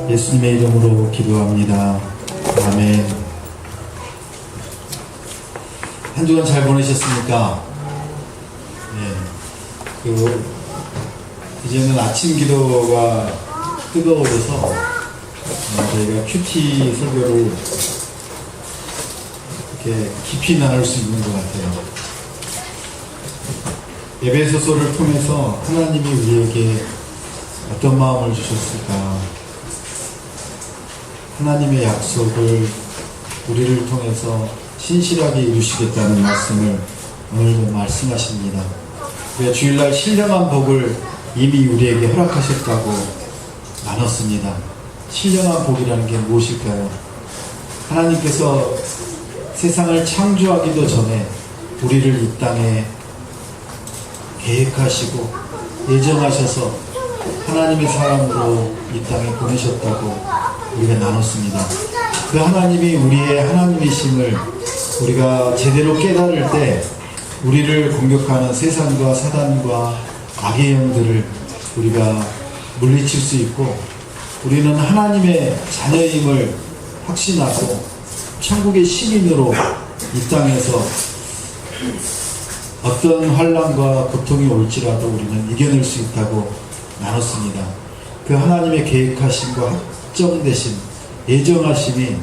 예수님의 이름으로 기도합니다. 아멘. 한 주간 잘 보내셨습니까? 네. 이제는 아침 기도가 뜨거워져서 저희가 큐티 설교를 이렇게 깊이 나눌 수 있는 것 같아요. 에베소서를 통해서 하나님이 우리에게 어떤 마음을 주셨을까? 하나님의 약속을 우리를 통해서 신실하게 이루시겠다는 말씀을 오늘도 말씀하십니다. 주일날 신령한 복을 이미 우리에게 허락하셨다고 나눴습니다. 신령한 복이라는 게 무엇일까요? 하나님께서 세상을 창조하기도 전에 우리를 이 땅에 계획하시고 예정하셔서 하나님의 사람으로 이 땅에 보내셨다고 우리가 나눴습니다. 그 하나님이 우리의 하나님이심을 우리가 제대로 깨달을 때 우리를 공격하는 세상과 사단과 악의 영들을 우리가 물리칠 수 있고, 우리는 하나님의 자녀임을 확신하고 천국의 시민으로 이 땅에서 어떤 환난과 고통이 올지라도 우리는 이겨낼 수 있다고 나눴습니다. 그 하나님의 계획하심과 확정되신 예정하심이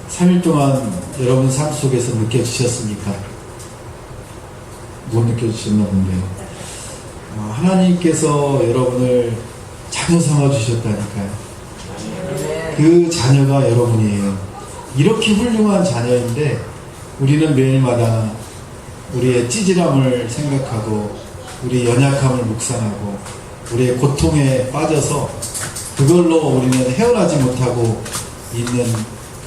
3일 동안 여러분 삶 속에서 느껴지셨습니까? 못 느껴지셨나 본데요. 하나님께서 여러분을 자녀 삼아 주셨다니까요. 그 자녀가 여러분이에요. 이렇게 훌륭한 자녀인데 우리는 매일마다 우리의 찌질함을 생각하고 우리 연약함을 묵상하고 우리의 고통에 빠져서 그걸로 우리는 헤어나지 못하고 있는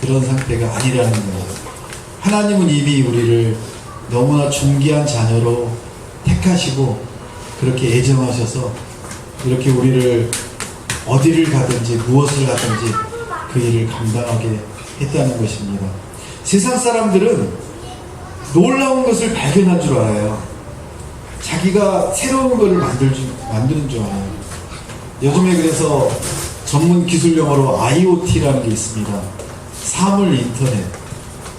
그런 상태가 아니라는 거예요. 하나님은 이미 우리를 너무나 존귀한 자녀로 택하시고 그렇게 예정하셔서 이렇게 우리를 어디를 가든지 무엇을 하든지 그 일을 감당하게 했다는 것입니다. 세상 사람들은 놀라운 것을 발견한 줄 알아요. 자기가 새로운 것을 만드는 줄 알아요. 요즘에 그래서 전문 기술 용어로 IoT라는 게 있습니다. 사물 인터넷.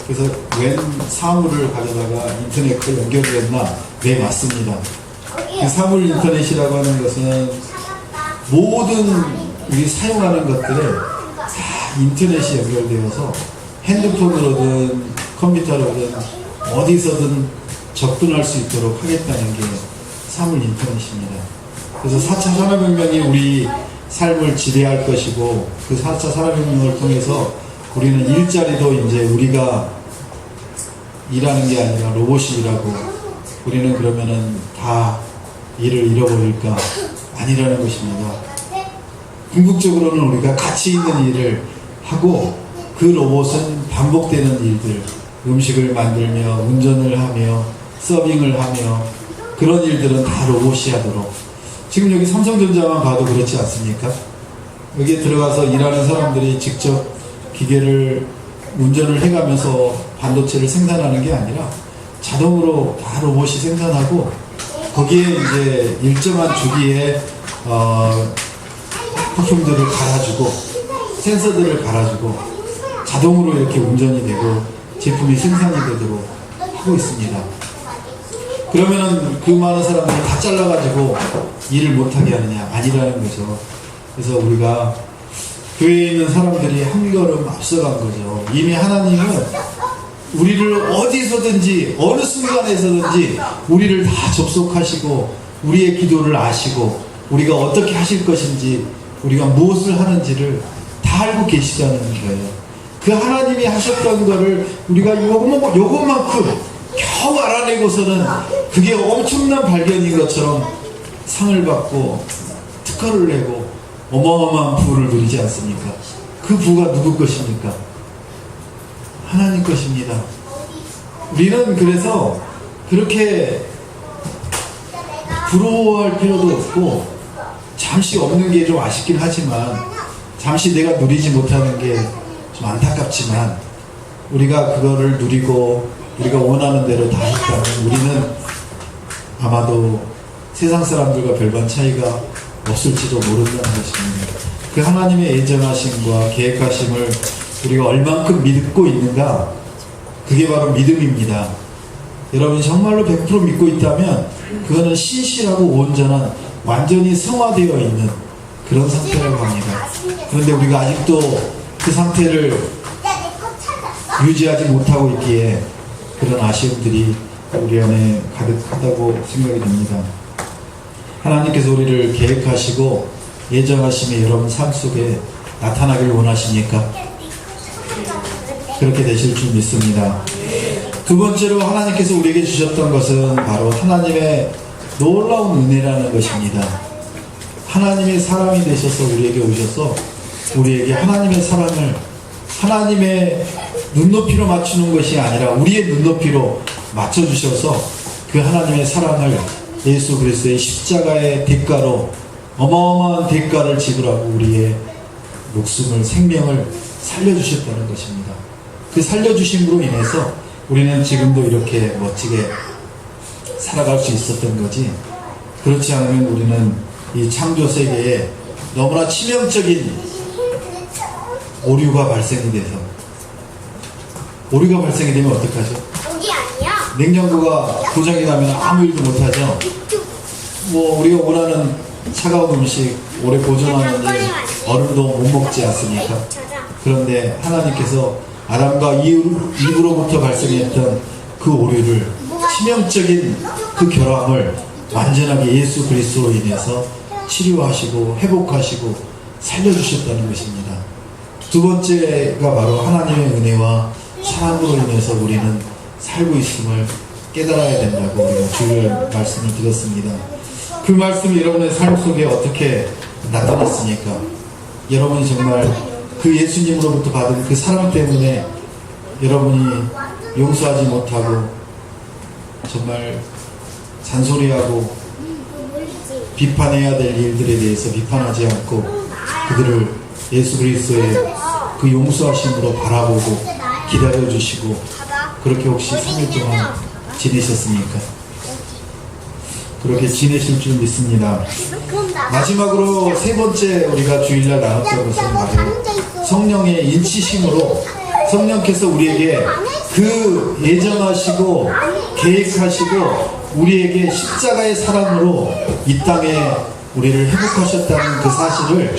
그래서 웬 사물을 가져다가 인터넷을 연결했나? 네, 맞습니다. 그 사물 인터넷이라고 하는 것은 모든 우리 사용하는 것들에 다 인터넷이 연결되어서 핸드폰으로든 컴퓨터로든 어디서든 접근할 수 있도록 하겠다는 게 사물 인터넷입니다. 그래서 4차 산업혁명이 우리 삶을 지배할 것이고 그 4차 산업혁명을 통해서 우리는 일자리도 이제 우리가 일하는 게 아니라 로봇이 일하고 우리는 그러면은 다 일을 잃어버릴까? 아니라는 것입니다. 궁극적으로는 우리가 가치 있는 일을 하고 그 로봇은 반복되는 일들, 음식을 만들며 운전을 하며 서빙을 하며 그런 일들은 다 로봇이 하도록. 지금 여기 삼성전자만 봐도 그렇지 않습니까? 여기에 들어가서 일하는 사람들이 직접 기계를 운전을 해가면서 반도체를 생산하는 게 아니라 자동으로 다 로봇이 생산하고 거기에 이제 일정한 주기에 부품들을 갈아주고 센서들을 갈아주고 자동으로 이렇게 운전이 되고 제품이 생산이 되도록 하고 있습니다. 그러면은 그 많은 사람들이 다 잘라가지고 일을 못하게 하느냐? 아니라는 거죠. 그래서 우리가 교회에 있는 사람들이 한 걸음 앞서간 거죠. 이미 하나님은 우리를 어디서든지 어느 순간에서든지 우리를 다 접속하시고 우리의 기도를 아시고 우리가 어떻게 하실 것인지 우리가 무엇을 하는지를 다 알고 계시다는 거예요. 그 하나님이 하셨던 거를 우리가 요것만큼 겨우 알아내고서는 그게 엄청난 발견인 것처럼 상을 받고 특허를 내고 어마어마한 부를 누리지 않습니까? 그 부가 누구 것입니까? 하나님 것입니다. 우리는 그래서 그렇게 부러워할 필요도 없고 잠시 없는 게 좀 아쉽긴 하지만 잠시 내가 누리지 못하는 게 좀 안타깝지만 우리가 그거를 누리고 우리가 원하는 대로 다 했다면 우리는 아마도 세상 사람들과 별반 차이가 없을지도 모른다는 것입니다. 그 하나님의 예정하심과 계획하심을 우리가 얼만큼 믿고 있는가, 그게 바로 믿음입니다. 여러분 정말로 100% 믿고 있다면 그거는 신실하고 온전한, 완전히 성화되어 있는 그런 상태라고 합니다. 그런데 우리가 아직도 그 상태를 유지하지 못하고 있기에 그런 아쉬움들이 우리 안에 가득하다고 생각이 됩니다. 하나님께서 우리를 계획하시고 예정하심이 여러분 삶 속에 나타나길 원하십니까? 그렇게 되실 줄 믿습니다. 두 번째로 하나님께서 우리에게 주셨던 것은 바로 하나님의 놀라운 은혜라는 것입니다. 하나님의 사람이 되셔서 우리에게 오셔서 우리에게 하나님의 사랑을 하나님의 눈높이로 맞추는 것이 아니라 우리의 눈높이로 맞춰주셔서 그 하나님의 사랑을 예수 그리스도의 십자가의 대가로 어마어마한 대가를 지불하고 우리의 목숨을, 생명을 살려주셨다는 것입니다. 그 살려주심으로 인해서 우리는 지금도 이렇게 멋지게 살아갈 수 있었던 거지, 그렇지 않으면 우리는 이 창조 세계에 너무나 치명적인 오류가 발생이 되면 어떡하죠? 냉장고가 고장이 나면 아무 일도 못하죠. 우리가 원하는 차가운 음식 오래 보존하는 얼음도 못 먹지 않습니까? 그런데 하나님께서 아담과 이브로부터 발생했던 그 오류를, 치명적인 그 결함을 완전하게 예수 그리스도로 인해서 치료하시고 회복하시고 살려주셨다는 것입니다. 두 번째가 바로 하나님의 은혜와 사랑으로 인해서 우리는 살고 있음을 깨달아야 된다고 우리가 주일 말씀을 드렸습니다. 그 말씀이 여러분의 삶 속에 어떻게 나타났습니까? 여러분이 정말 그 예수님으로부터 받은 그 사랑 때문에 여러분이 용서하지 못하고 정말 잔소리하고 비판해야 될 일들에 대해서 비판하지 않고 그들을 예수 그리스도의 그 용서하심으로 바라보고 기다려주시고 그렇게 혹시 3일 동안 지내셨습니까? 그렇게 지내실 줄 믿습니다. 마지막으로 세 번째 우리가 주일날 나눴던 것은 바로 성령의 인치심으로 성령께서 우리에게 그 예정하시고 계획하시고 우리에게 십자가의 사랑으로 이 땅에 우리를 회복하셨다는 그 사실을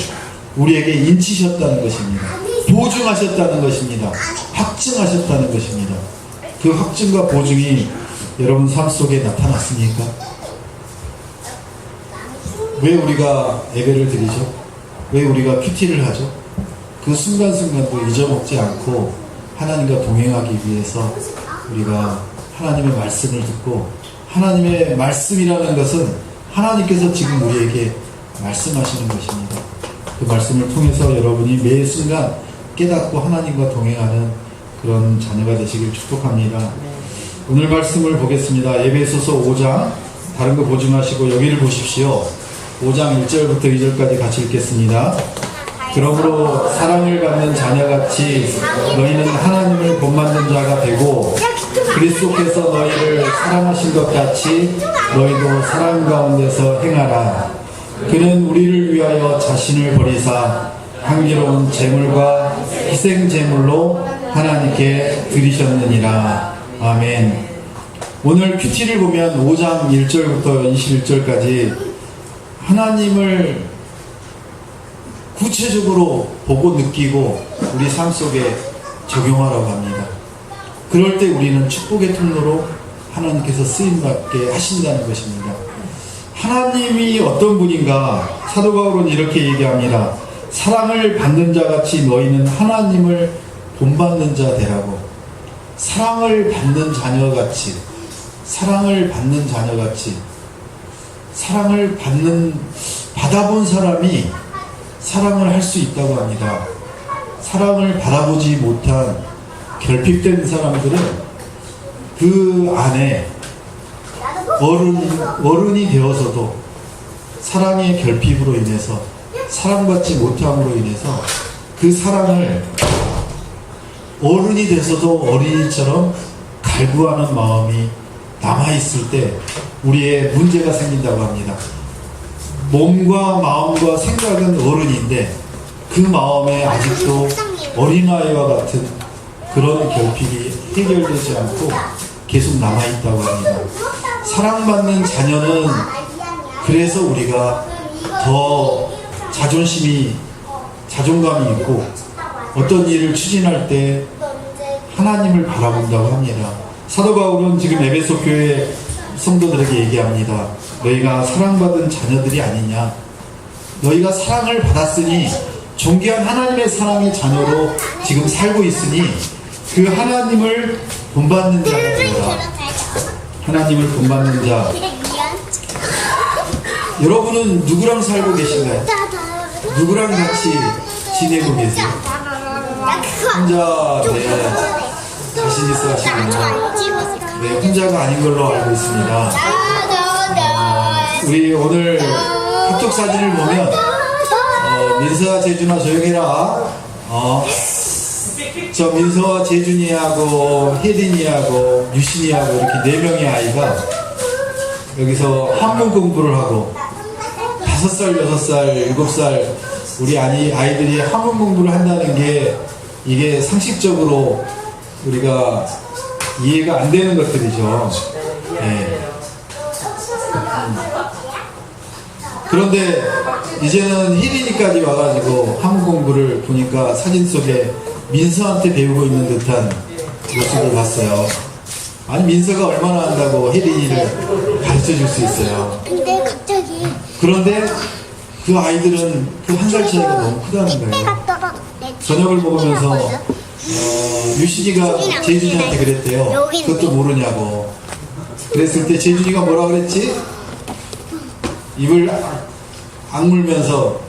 우리에게 인치셨다는 것입니다. 보증하셨다는 것입니다. 확증하셨다는 것입니다. 그 확증과 보증이 여러분 삶 속에 나타났습니까? 왜 우리가 예배를 드리죠? 왜 우리가 큐티를 하죠? 그 순간순간도 잊어먹지 않고 하나님과 동행하기 위해서 우리가 하나님의 말씀을 듣고, 하나님의 말씀이라는 것은 하나님께서 지금 우리에게 말씀하시는 것입니다. 그 말씀을 통해서 여러분이 매 순간 깨닫고 하나님과 동행하는 그런 자녀가 되시길 축복합니다. 오늘 말씀을 보겠습니다. 에베소서 5장, 다른 거 보증하시고 여기를 보십시오. 5장 1절부터 2절까지 같이 읽겠습니다. 그러므로 사랑을 받는 자녀같이 너희는 하나님을 본받는 자가 되고 그리스도께서 너희를 사랑하신 것 같이 너희도 사랑 가운데서 행하라. 그는 우리를 위하여 자신을 버리사 향기로운 제물과 희생 제물로 하나님께 드리셨느니라. 아멘. 오늘 큐티를 보면 5장 1절부터 21절까지 하나님을 구체적으로 보고 느끼고 우리 삶 속에 적용하라고 합니다. 그럴 때 우리는 축복의 통로로 하나님께서 쓰임받게 하신다는 것입니다. 하나님이 어떤 분인가? 사도 바울은 이렇게 얘기합니다. 사랑을 받는 자같이 너희는 하나님을 본받는 자 되라고. 사랑을 받는 자녀같이, 사랑을 받는 자녀같이, 사랑을 받아본 사람이 사랑을 할 수 있다고 합니다. 사랑을 받아보지 못한 결핍된 사람들은 그 안에 어른이 되어서도 사랑의 결핍으로 인해서, 사랑받지 못함으로 인해서 그 사랑을 어른이 돼서도 어린이처럼 갈구하는 마음이 남아있을 때 우리의 문제가 생긴다고 합니다. 몸과 마음과 생각은 어른인데 그 마음에 아직도 어린아이와 같은 그런 결핍이 해결되지 않고 계속 남아있다고 합니다. 사랑받는 자녀는 그래서 우리가 더 자존감이 있고 어떤 일을 추진할 때 하나님을 바라본다고 합니다. 사도 바울은 지금 에베소 교회 성도들에게 얘기합니다. 너희가 사랑받은 자녀들이 아니냐. 너희가 사랑을 받았으니 존귀한 하나님의 사랑의 자녀로 지금 살고 있으니 그 하나님을 본받는 자가 되라. 하나님을 본받는 자. 여러분은 누구랑 살고 계신가요? 누구랑 같이 지내고 계세요? 혼자 자신 있어 하시군요. 네, 혼자가 아닌 걸로 알고 있습니다. 우리 오늘 카톡 사진을 보면 민서와 재준아 조용해라. 저 민서와 재준이하고 혜린이하고 유신이하고 이렇게 4명의 아이가 여기서 한문 공부를 하고 5살, 6살, 7살 우리 아이들이 한문 공부를 한다는 게 이게 상식적으로 우리가 이해가 안 되는 것들이죠. 네. 그런데 이제는 혜린이까지 와가지고 한국 공부를 보니까 사진 속에 민서한테 배우고 있는 듯한 모습을 봤어요. 아니 민서가 얼마나 한다고 혜린이를 가르쳐줄 수 있어요. 근데 갑자기 그런데 그 아이들은 그 한 살 차이가 너무 크다는 거예요. 저녁을 먹으면서 유신이가 재준이한테 그랬대요. 그것도 모르냐고. 그랬을 때 재준이가 뭐라 그랬지? 입을 악물면서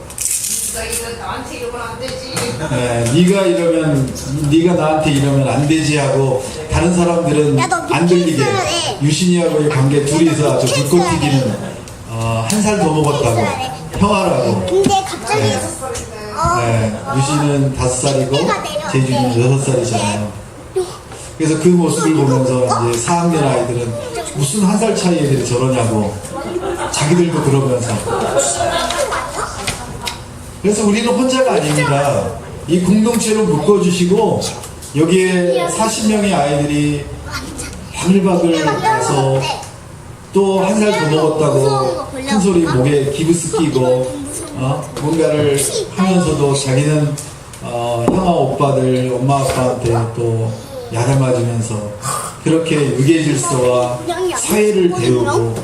네가 나한테 이러면 안 되지 하고 다른 사람들은 안 들리게 유신이하고의 관계 둘이서 아주 불꽃 튀기는 한 살 더 먹었다고 평화라고. 근데 갑자기 유신은 5살이고 재준이는 6살이잖아요. 그래서 그 모습을 보면서 이제 4학년 아이들은 무슨 한 살 차이 애들이 저러냐고 자기들도 그러면서. 그래서 우리는 혼자가 아닙니다. 이 공동체로 묶어주시고 여기에 40명의 아이들이 바글바글 가서 또 한 살 더 먹었다고 큰 소리 목에 기부스 끼고 뭔가를 하면서도 자기는 형아 오빠들 엄마 아빠한테 또 야단맞으면서 그렇게 유계 질서와 사회를 배우고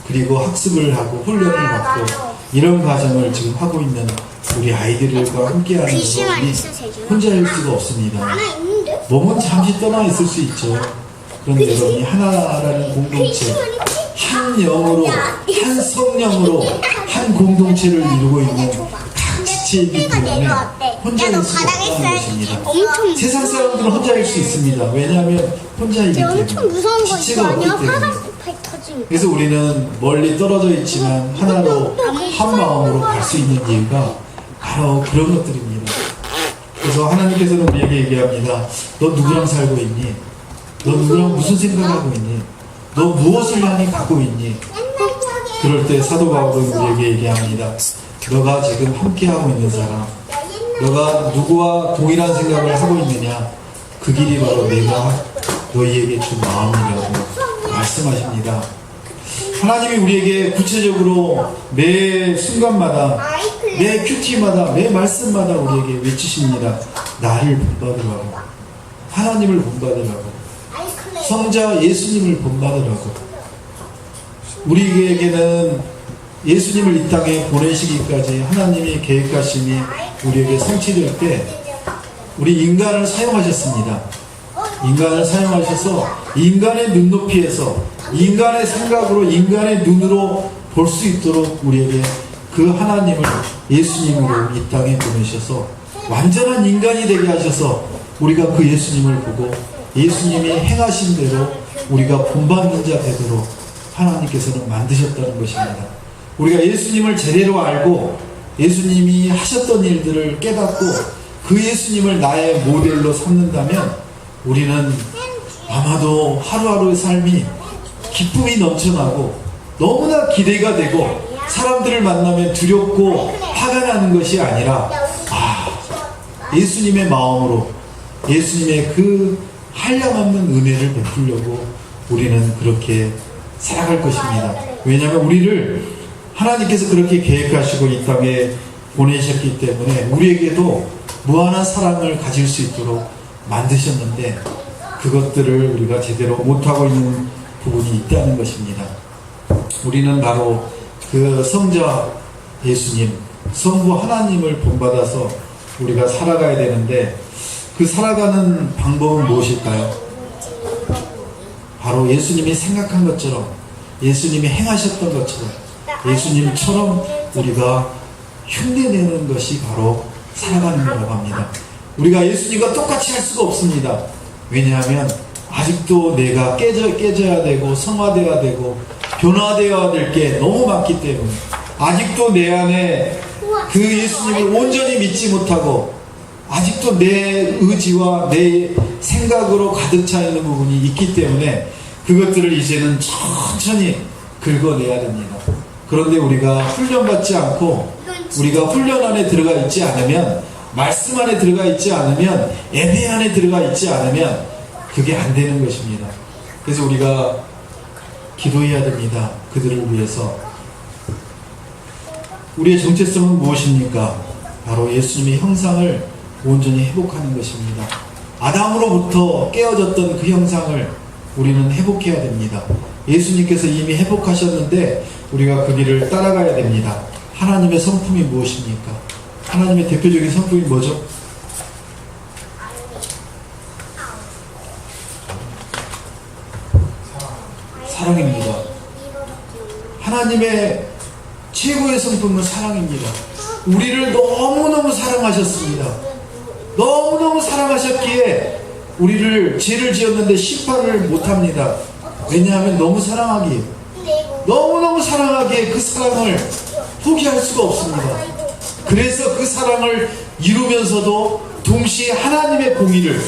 그리고 학습을 하고 훈련을 받고 이런 과정을 지금 하고 있는 우리 아이들과 함께하는 것은 우리 혼자일 수가 없습니다. 몸은 잠시 떠나 있을 수 있죠. 그런데 여러분이 하나라는 공동체, 한 영으로, 한 성령으로 한 공동체를 이루고 있는 각 지체이기 때문에 혼자일 수가 없다는 것입니다. 세상 사람들은 혼자일 수 있습니다. 왜냐하면 혼자이기 때문에 지체가 없기 때문에. 그래서 우리는 멀리 떨어져 있지만 하나로 한 마음으로 갈 수 있는 이유가 바로 그런 것들입니다. 그래서 하나님께서는 우리에게 얘기합니다. 너 누구랑 살고 있니? 너 누구랑 무슨 생각하고 있니? 너 무엇을 향해 가고 있니? 그럴 때 사도 바울은 우리에게 얘기합니다. 너가 지금 함께하고 있는 사람, 너가 누구와 동일한 생각을 하고 있느냐? 그 길이 바로 내가 너희에게 준 마음이라고 말씀하십니다. 하나님이 우리에게 구체적으로 매 순간마다 매 큐티마다 매 말씀마다 우리에게 외치십니다. 나를 본받으라고, 하나님을 본받으라고, 성자 예수님을 본받으라고. 우리에게는 예수님을 이 땅에 보내시기까지 하나님이 계획하심이 우리에게 성취될 때 우리 인간을 사용하셨습니다. 인간을 사용하셔서 인간의 눈높이에서 인간의 생각으로 인간의 눈으로 볼 수 있도록 우리에게 그 하나님을 예수님으로 이 땅에 보내셔서 완전한 인간이 되게 하셔서 우리가 그 예수님을 보고 예수님이 행하신 대로 우리가 본받는 자 되도록 하나님께서는 만드셨다는 것입니다. 우리가 예수님을 제대로 알고 예수님이 하셨던 일들을 깨닫고 그 예수님을 나의 모델로 삼는다면 우리는 아마도 하루하루의 삶이 기쁨이 넘쳐나고 너무나 기대가 되고 사람들을 만나면 두렵고 화가 나는 것이 아니라 예수님의 마음으로 예수님의 그 한량없는 은혜를 베풀려고 우리는 그렇게 살아갈 것입니다. 왜냐하면 우리를 하나님께서 그렇게 계획하시고 이 땅에 보내셨기 때문에 우리에게도 무한한 사랑을 가질 수 있도록 만드셨는데 그것들을 우리가 제대로 못하고 있는 부분이 있다는 것입니다. 우리는 바로 그 성자 예수님, 성부 하나님을 본받아서 우리가 살아가야 되는데 그 살아가는 방법은 무엇일까요? 바로 예수님이 생각한 것처럼 예수님이 행하셨던 것처럼 예수님처럼 우리가 흉내내는 것이 바로 살아가는 거라고 합니다. 우리가 예수님과 똑같이 할 수가 없습니다. 왜냐하면 아직도 내가 깨져야 되고 성화되어야 되고 변화되어야 될 게 너무 많기 때문에 아직도 내 안에 그 예수님을 온전히 믿지 못하고 아직도 내 의지와 내 생각으로 가득 차 있는 부분이 있기 때문에 그것들을 이제는 천천히 긁어내야 됩니다. 그런데 우리가 훈련받지 않고 우리가 훈련 안에 들어가 있지 않으면 말씀 안에 들어가 있지 않으면 예배 안에 들어가 있지 않으면 그게 안 되는 것입니다. 그래서 우리가 기도해야 됩니다. 그들을 위해서. 우리의 정체성은 무엇입니까? 바로 예수님의 형상을 온전히 회복하는 것입니다. 아담으로부터 깨어졌던 그 형상을 우리는 회복해야 됩니다. 예수님께서 이미 회복하셨는데 우리가 그 길을 따라가야 됩니다. 하나님의 성품이 무엇입니까? 하나님의 대표적인 성품이 뭐죠? 사랑입니다. 하나님의 최고의 성품은 사랑입니다. 우리를 너무너무 사랑하셨습니다. 너무너무 사랑하셨기에 우리를 죄를 지었는데 심판을 못합니다. 왜냐하면 너무너무 사랑하기에 그 사랑을 포기할 수가 없습니다. 그래서 그 사랑을 이루면서도 동시에 하나님의 공의를,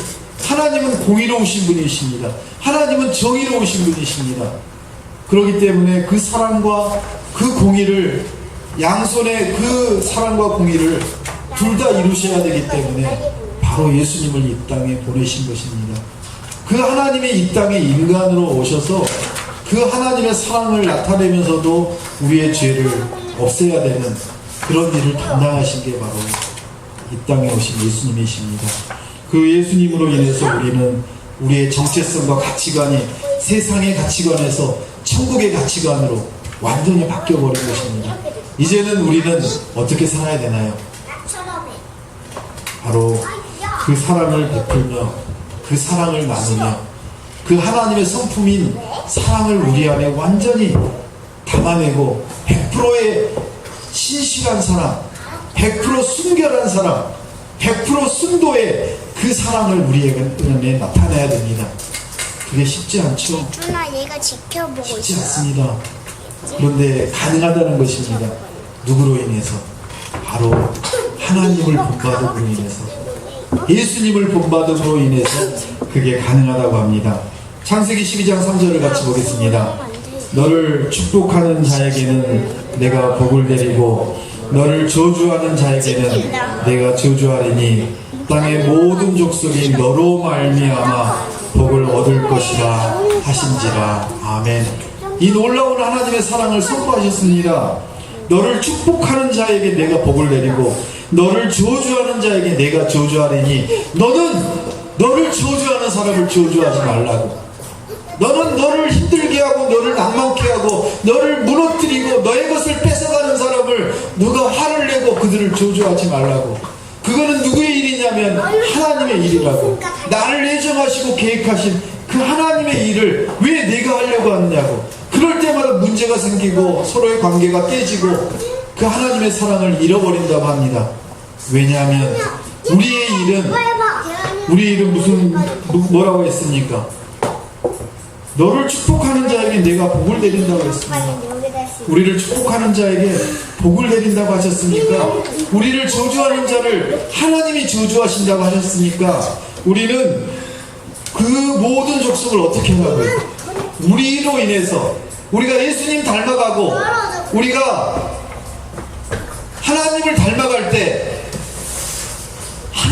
하나님은 공의로우신 분이십니다. 하나님은 정의로우신 분이십니다. 그렇기 때문에 그 사랑과 그 공의를, 양손에 그 사랑과 공의를 둘 다 이루셔야 되기 때문에 바로 예수님을 이 땅에 보내신 것입니다. 그 하나님이 이 땅에 인간으로 오셔서 그 하나님의 사랑을 나타내면서도 우리의 죄를 없애야 되는 그런 일을 담당하신 게 바로 이 땅에 오신 예수님이십니다. 그 예수님으로 인해서 우리는 우리의 정체성과 가치관이 세상의 가치관에서 천국의 가치관으로 완전히 바뀌어버린 것입니다. 이제는 우리는 어떻게 살아야 되나요? 바로 그 사랑을 베풀며 그 사랑을 나누며 그 하나님의 성품인 사랑을 우리 안에 완전히 담아내고 100%의 신실한 사랑, 100% 순결한 사랑, 100% 순도의 그 사랑을 우리 안에 나타내야 됩니다. 그게 쉽지 않죠? 얘가 지켜보고 쉽지 있어. 않습니다. 그런데 가능하다는 것입니다. 누구로 인해서? 바로 하나님을 본받음으로 인해서, 예수님을 본받음으로 인해서 그게 가능하다고 합니다. 창세기 12장 3절을 같이 보겠습니다. 너를 축복하는 자에게는 내가 복을 내리고 너를 저주하는 자에게는 내가 저주하리니 땅의 모든 족속이 너로 말미암아 복을 얻을 것이라 하신지라. 아멘. 이 놀라운 하나님의 사랑을 선포하셨습니다. 너를 축복하는 자에게 내가 복을 내리고 너를 저주하는 자에게 내가 저주하리니 너는 너를 저주하는 사람을 저주하지 말라고. 너는 너를 힘들게 하고 너를 낭만케 하고 너를 무너뜨리고 너의 것을 뺏어가는 사람을 누가 화를 내고 그들을 저주하지 말라고. 그거는 누구의 일이냐면 하나님의 일이라고. 나를 예정하시고 계획하신 그 하나님의 일을 왜 내가 하려고 하느냐고. 그럴 때마다 문제가 생기고 서로의 관계가 깨지고 그 하나님의 사랑을 잃어버린다고 합니다. 왜냐하면 우리의 일은 무슨 뭐라고 했습니까? 너를 축복하는 자에게 내가 복을 내린다고 했습니다. 우리를 축복하는 자에게 복을 내린다고 하셨습니까? 우리를 저주하는 자를 하나님이 저주하신다고 하셨으니까 우리는 그 모든 족속을 어떻게 하고요? 우리로 인해서 우리가 예수님 닮아가고 우리가 하나님을 닮아갈 때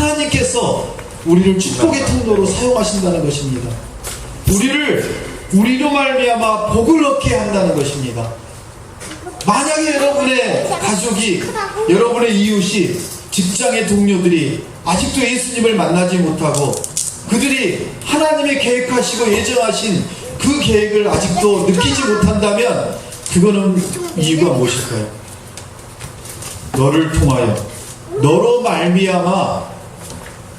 하나님께서 우리를 축복의 통로로 사용하신다는 것입니다. 우리로 말미암아 복을 얻게 한다는 것입니다. 만약에 여러분의 가족이, 여러분의 이웃이, 직장의 동료들이 아직도 예수님을 만나지 못하고 그들이 하나님의 계획하시고 예정하신 그 계획을 아직도 느끼지 못한다면 그거는 이유가 무엇일까요? 너를 통하여, 너로 말미암아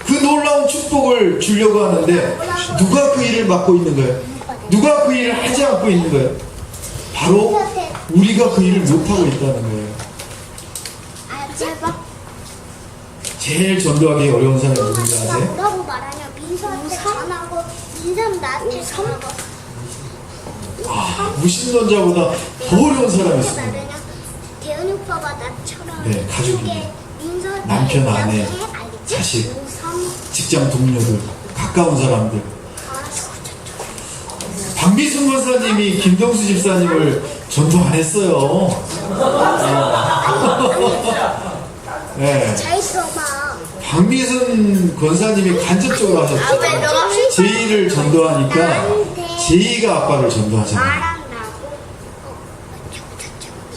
그 놀라운 축복을 주려고 하는데 누가 그 일을 맡고 있는 거예요? 누가 그 일을 하지 않고 있는 거예요? 바로 우리가 그 일을 못하고 있다는 거예요. 제일 전도하기 어려운 사람이 누군지 아세요? 뭐라고 말하냐? 민서한테 전하고 민서는 나한테 전하고. 무신론자보다 더 어려운 사람이 있습니다. 대현이 오빠가 나처럼 네, 가족이, 민서한테 남편, 아내, 자식, 직장 동료들, 가까운 사람들. 박미순 권사님이 김동수 집사님을 전도 안 했어요. 네. 잘 있어봐. 박미순 권사님이 간접적으로 하셨죠. 제이를 전도하니까 제이가 아빠를 전도하잖아요.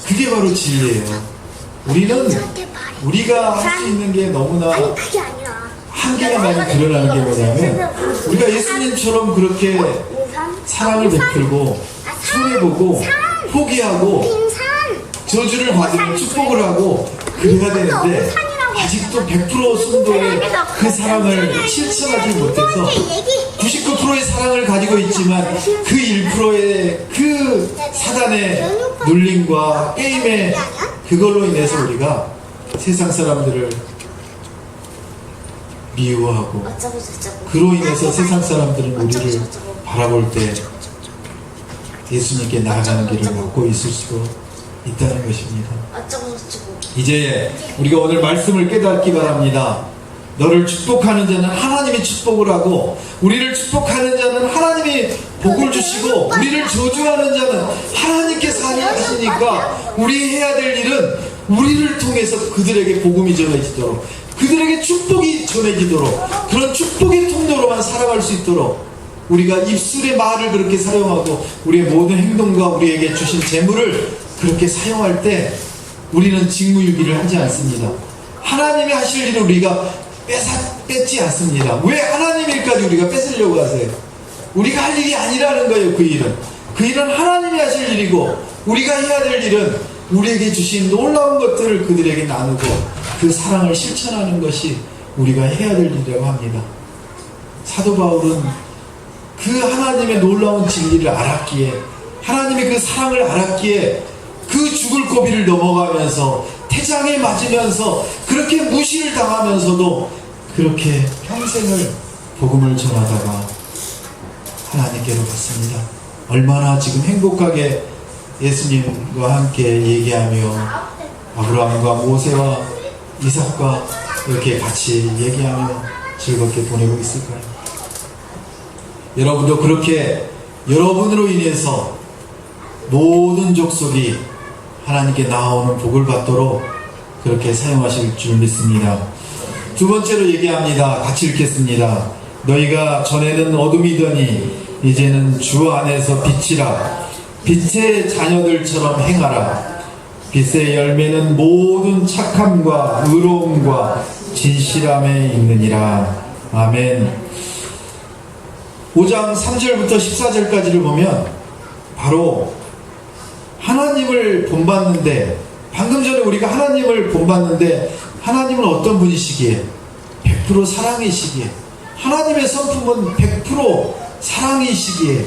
그게 바로 진리예요. 우리가 할 수 있는 게 너무나 그게 아니라 한계가 많이 드러나는 게 뭐냐면 우리가 예수님처럼 그렇게 사랑을 베풀고 손해보고 포기하고 저주를 받으면 축복을 하고 그래야 되는데 아직도 100% 순도의 그 사랑을 실천하지 못해서 99%의 사랑을 가지고 있지만 그 1%의 그 사단의 눌림과 게임의 그걸로 인해서 우리가 세상 사람들을 미워하고 그로 인해서 세상 사람들은 우리를 바라볼 때 예수님께 나아가는 길을 막고 있을 수도 있다는 것입니다. 이제 우리가 오늘 말씀을 깨닫기 바랍니다. 너를 축복하는 자는 하나님이 축복을 하고 우리를 축복하는 자는 하나님이 복을 주시고 우리를 저주하는 자는 하나님께서 하시니까 우리 해야 될 일은 우리를 통해서 그들에게 복음이 전해지도록 그들에게 축복이 전해지도록 그런 축복의 통로로만 살아갈 수 있도록 우리가 입술의 말을 그렇게 사용하고 우리의 모든 행동과 우리에게 주신 재물을 그렇게 사용할 때 우리는 직무유기를 하지 않습니다. 하나님이 하실 일을 우리가 뺏지 않습니다. 왜 하나님 일까지 우리가 뺏으려고 하세요? 우리가 할 일이 아니라는 거예요. 그 일은 하나님이 하실 일이고 우리가 해야 될 일은 우리에게 주신 놀라운 것들을 그들에게 나누고 그 사랑을 실천하는 것이 우리가 해야 될 일이라고 합니다. 사도 바울은 그 하나님의 놀라운 진리를 알았기에 하나님의 그 사랑을 알았기에 그 죽을 고비를 넘어가면서 태장에 맞으면서 그렇게 무시를 당하면서도 그렇게 평생을 복음을 전하다가 하나님께로 갔습니다. 얼마나 지금 행복하게 예수님과 함께 얘기하며 아브라함과 모세와 이삭과 이렇게 같이 얘기하며 즐겁게 보내고 있을까요? 여러분도 그렇게 여러분으로 인해서 모든 족속이 하나님께 나오는 복을 받도록 그렇게 사용하실 줄 믿습니다. 두 번째로 얘기합니다. 같이 읽겠습니다. 너희가 전에는 어둠이더니 이제는 주 안에서 빛이라. 빛의 자녀들처럼 행하라. 빛의 열매는 모든 착함과 의로움과 진실함에 있느니라. 아멘. 5장 3절부터 14절까지를 보면 바로 하나님을 본받는데 방금 전에 우리가 하나님을 본받는데 하나님은 어떤 분이시기에 100% 사랑이시기에 하나님의 성품은 100% 사랑이시기에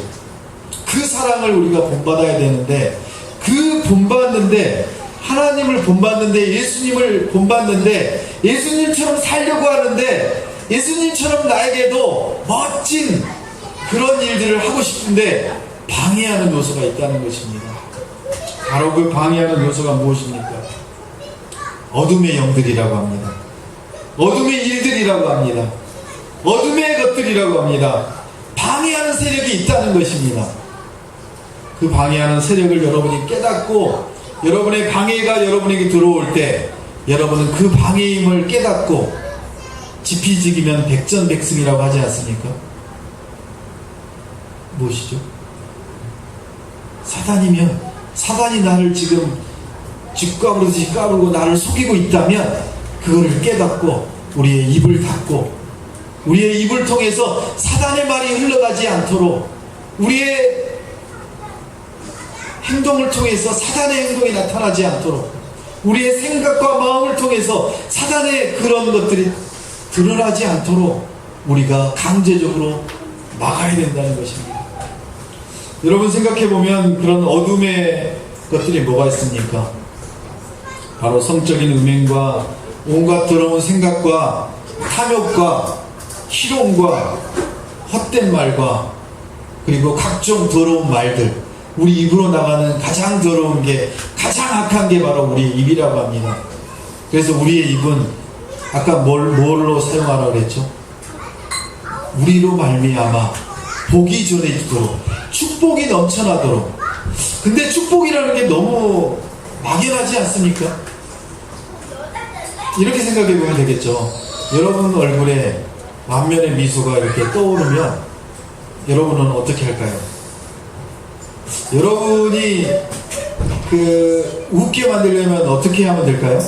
그 사랑을 우리가 본받아야 되는데 그 본받는데 하나님을 본받는데 예수님을 본받는데 예수님처럼 살려고 하는데 예수님처럼 나에게도 멋진 그런 일들을 하고 싶은데 방해하는 요소가 있다는 것입니다. 바로 그 방해하는 요소가 무엇입니까? 어둠의 영들이라고 합니다. 어둠의 일들이라고 합니다. 어둠의 것들이라고 합니다. 방해하는 세력이 있다는 것입니다. 그 방해하는 세력을 여러분이 깨닫고 여러분의 방해가 여러분에게 들어올 때 여러분은 그 방해임을 깨닫고 지피지기면 백전백승이라고 하지 않습니까? 무엇이죠? 사단이면, 사단이 나를 지금 쥐까부르듯이 까불고 나를 속이고 있다면 그거를 깨닫고 우리의 입을 닫고 우리의 입을 통해서 사단의 말이 흘러가지 않도록 우리의 행동을 통해서 사단의 행동이 나타나지 않도록 우리의 생각과 마음을 통해서 사단의 그런 것들이 드러나지 않도록 우리가 강제적으로 막아야 된다는 것입니다. 여러분 생각해보면 그런 어둠의 것들이 뭐가 있습니까? 바로 성적인 음행과 온갖 더러운 생각과 탐욕과 희롱과 헛된 말과 그리고 각종 더러운 말들, 우리 입으로 나가는 가장 더러운 게, 가장 악한 게 바로 우리 입이라고 합니다. 그래서 우리의 입은 아까 뭘로 사용하라고 그랬죠? 우리로 말미암아 복이 전해지도록, 축복이 넘쳐나도록. 근데 축복이라는 게 너무 막연하지 않습니까? 이렇게 생각해 보면 되겠죠. 여러분 얼굴에 만면의 미소가 이렇게 떠오르면 여러분은 어떻게 할까요? 여러분이 웃게 만들려면 어떻게 하면 될까요?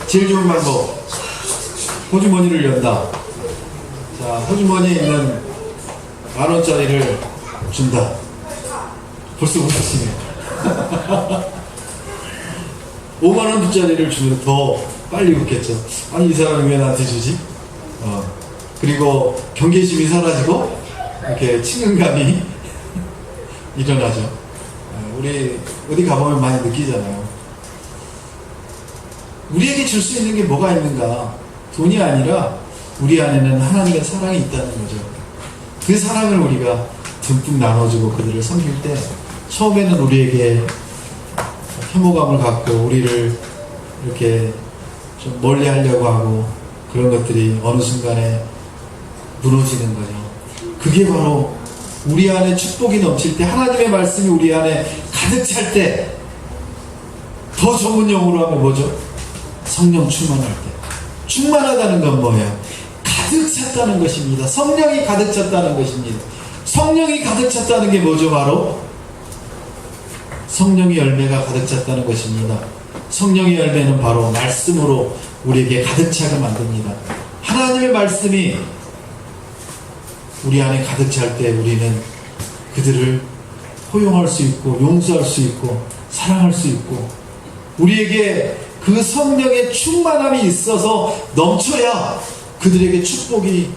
제일 좋은 방법, 호주머니를 연다. 자, 호주머니에 있는 10,000원짜리를 준다. 벌써 웃으시네요. 50,000원짜리를 주면 더 빨리 웃겠죠. 아니, 이 사람이 왜 나한테 주지? 그리고 경계심이 사라지고 이렇게 친근감이 일어나죠. 우리 어디 가보면 많이 느끼잖아요. 우리에게 줄 수 있는 게 뭐가 있는가? 돈이 아니라 우리 안에는 하나님의 사랑이 있다는 거죠. 그 사랑을 우리가 듬뿍 나눠주고 그들을 섬길 때 처음에는 우리에게 혐오감을 갖고 우리를 이렇게 좀 멀리 하려고 하고 그런 것들이 어느 순간에 무너지는 거죠. 그게 바로 우리 안에 축복이 넘칠 때, 하나님의 말씀이 우리 안에 가득 찰 때, 더 좋은 용어로 하면 뭐죠? 성령 충만할 때. 충만하다는 건 뭐예요? 가득 찼다는 것입니다. 성령이 가득 찼다는 것입니다. 성령이 가득 찼다는 게 뭐죠? 바로 성령의 열매가 가득 찼다는 것입니다. 성령의 열매는 바로 말씀으로 우리에게 가득 차게 만듭니다. 하나님의 말씀이 우리 안에 가득 찰 때 우리는 그들을 포용할 수 있고 용서할 수 있고 사랑할 수 있고, 우리에게 그 성령의 충만함이 있어서 넘쳐야 그들에게 축복이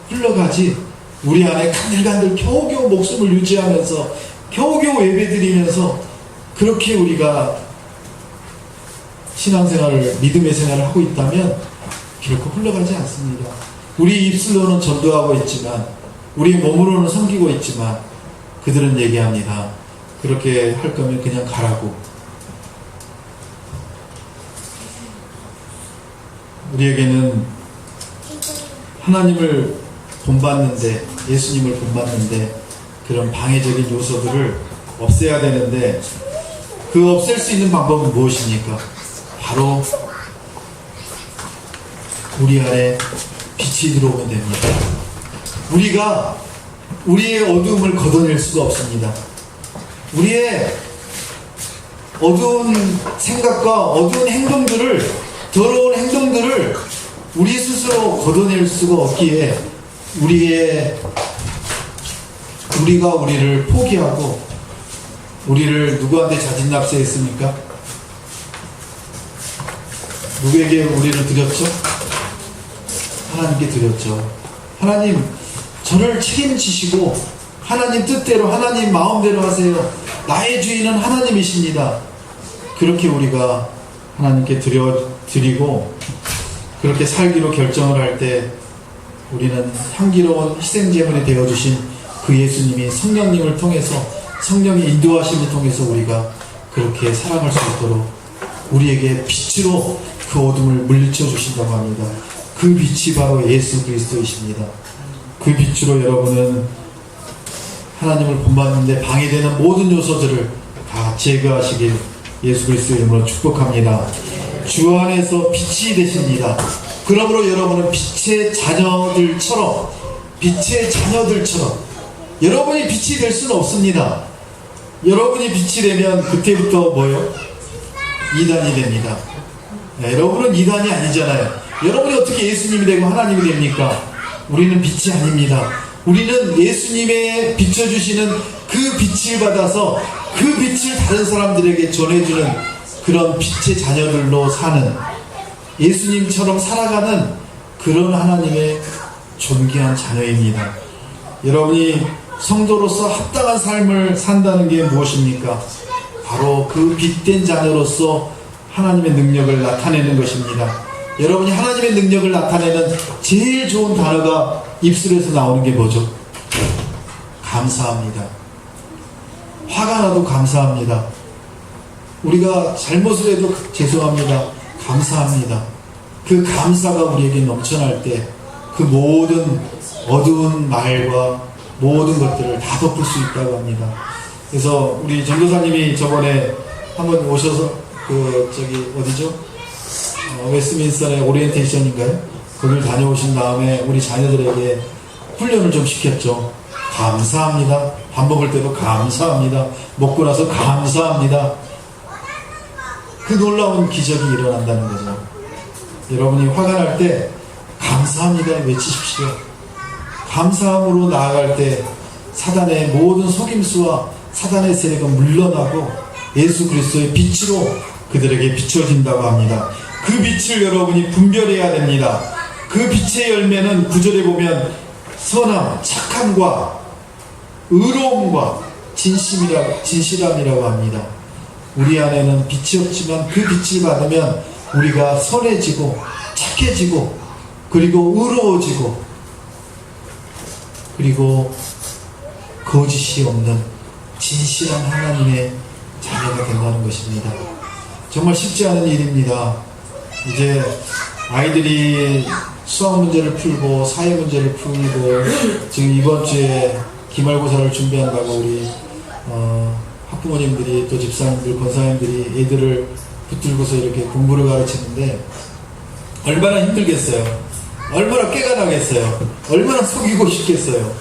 흘러가지, 우리 안에 간들간들 겨우겨우 목숨을 유지하면서 겨우겨우 예배드리면서 그렇게 우리가 신앙생활을, 믿음의 생활을 하고 있다면 결코 흘러가지 않습니다. 우리 입술로는 전도하고 있지만, 우리 몸으로는 섬기고 있지만, 그들은 얘기합니다. 그렇게 할 거면 그냥 가라고. 우리에게는 하나님을 본받는데, 예수님을 본받는데 그런 방해적인 요소들을 없애야 되는데, 그 없앨 수 있는 방법은 무엇입니까? 바로 우리 안에 빛이 들어오면 됩니다. 우리가 우리의 어두움을 걷어낼 수가 없습니다. 우리의 어두운 생각과 어두운 행동들을, 더러운 행동들을 우리 스스로 걷어낼 수가 없기에 우리가 우리를 포기하고, 우리를 누구한테 자진납세했습니까? 누구에게 우리를 드렸죠? 하나님께 드렸죠. 하나님, 저를 책임지시고 하나님 뜻대로, 하나님 마음대로 하세요. 나의 주인은 하나님이십니다. 그렇게 우리가 하나님께 드리고 그렇게 살기로 결정을 할 때, 우리는 향기로운 희생제물이 되어주신 그 예수님이 성령님을 통해서, 성령의 인도하심을 통해서 우리가 그렇게 살아갈 수 있도록 우리에게 빛으로 그 어둠을 물리쳐 주신다고 합니다. 그 빛이 바로 예수 그리스도이십니다. 그 빛으로 여러분은 하나님을 본받는데 방해되는 모든 요소들을 다 제거하시길 예수 그리스도의 이름으로 축복합니다. 주 안에서 빛이 되십니다. 그러므로 여러분은 빛의 자녀들처럼 여러분이 빛이 될 수는 없습니다. 여러분이 빛이 되면 그때부터 뭐요? 이단이 됩니다. 네, 여러분은 이단이 아니잖아요. 여러분이 어떻게 예수님이 되고 하나님이 됩니까? 우리는 빛이 아닙니다. 우리는 예수님의 비춰주시는 그 빛을 받아서 그 빛을 다른 사람들에게 전해주는 그런 빛의 자녀들로 사는, 예수님처럼 살아가는 그런 하나님의 존귀한 자녀입니다. 여러분이 성도로서 합당한 삶을 산다는 게 무엇입니까? 바로 그 빛된 자녀로서 하나님의 능력을 나타내는 것입니다. 여러분이 하나님의 능력을 나타내는 제일 좋은 단어가 입술에서 나오는 게 뭐죠? 감사합니다. 화가 나도 감사합니다. 우리가 잘못을 해도 죄송합니다. 감사합니다. 그 감사가 우리에게 넘쳐날 때 그 모든 어두운 말과 모든 것들을 다 덮을 수 있다고 합니다. 그래서 우리 전도사님이 저번에 한번 오셔서 어디죠? 웨스트민스터의 오리엔테이션인가요? 거기를 다녀오신 다음에 우리 자녀들에게 훈련을 좀 시켰죠. 감사합니다. 밥 먹을 때도 감사합니다. 먹고 나서 감사합니다. 그 놀라운 기적이 일어난다는 거죠. 여러분이 화가 날 때 감사합니다 외치십시오. 감사함으로 나아갈 때 사단의 모든 속임수와 사단의 세력은 물러나고 예수 그리스도의 빛으로 그들에게 비춰진다고 합니다. 그 빛을 여러분이 분별해야 됩니다. 그 빛의 열매는 9절에 보면 선함, 착함과 의로움과 진실함이라고 합니다. 우리 안에는 빛이 없지만 그 빛을 받으면 우리가 선해지고 착해지고 그리고 의로워지고 그리고 거짓이 없는 진실한 하나님의 자녀가 된다는 것입니다. 정말 쉽지 않은 일입니다. 이제 아이들이 수학 문제를 풀고 사회 문제를 풀고 지금 이번 주에 기말고사를 준비한다고 우리 학부모님들이 또 집사님들, 권사님들이 애들을 붙들고서 이렇게 공부를 가르치는데 얼마나 힘들겠어요. 얼마나 깨가 나겠어요. 얼마나 속이고 싶겠어요.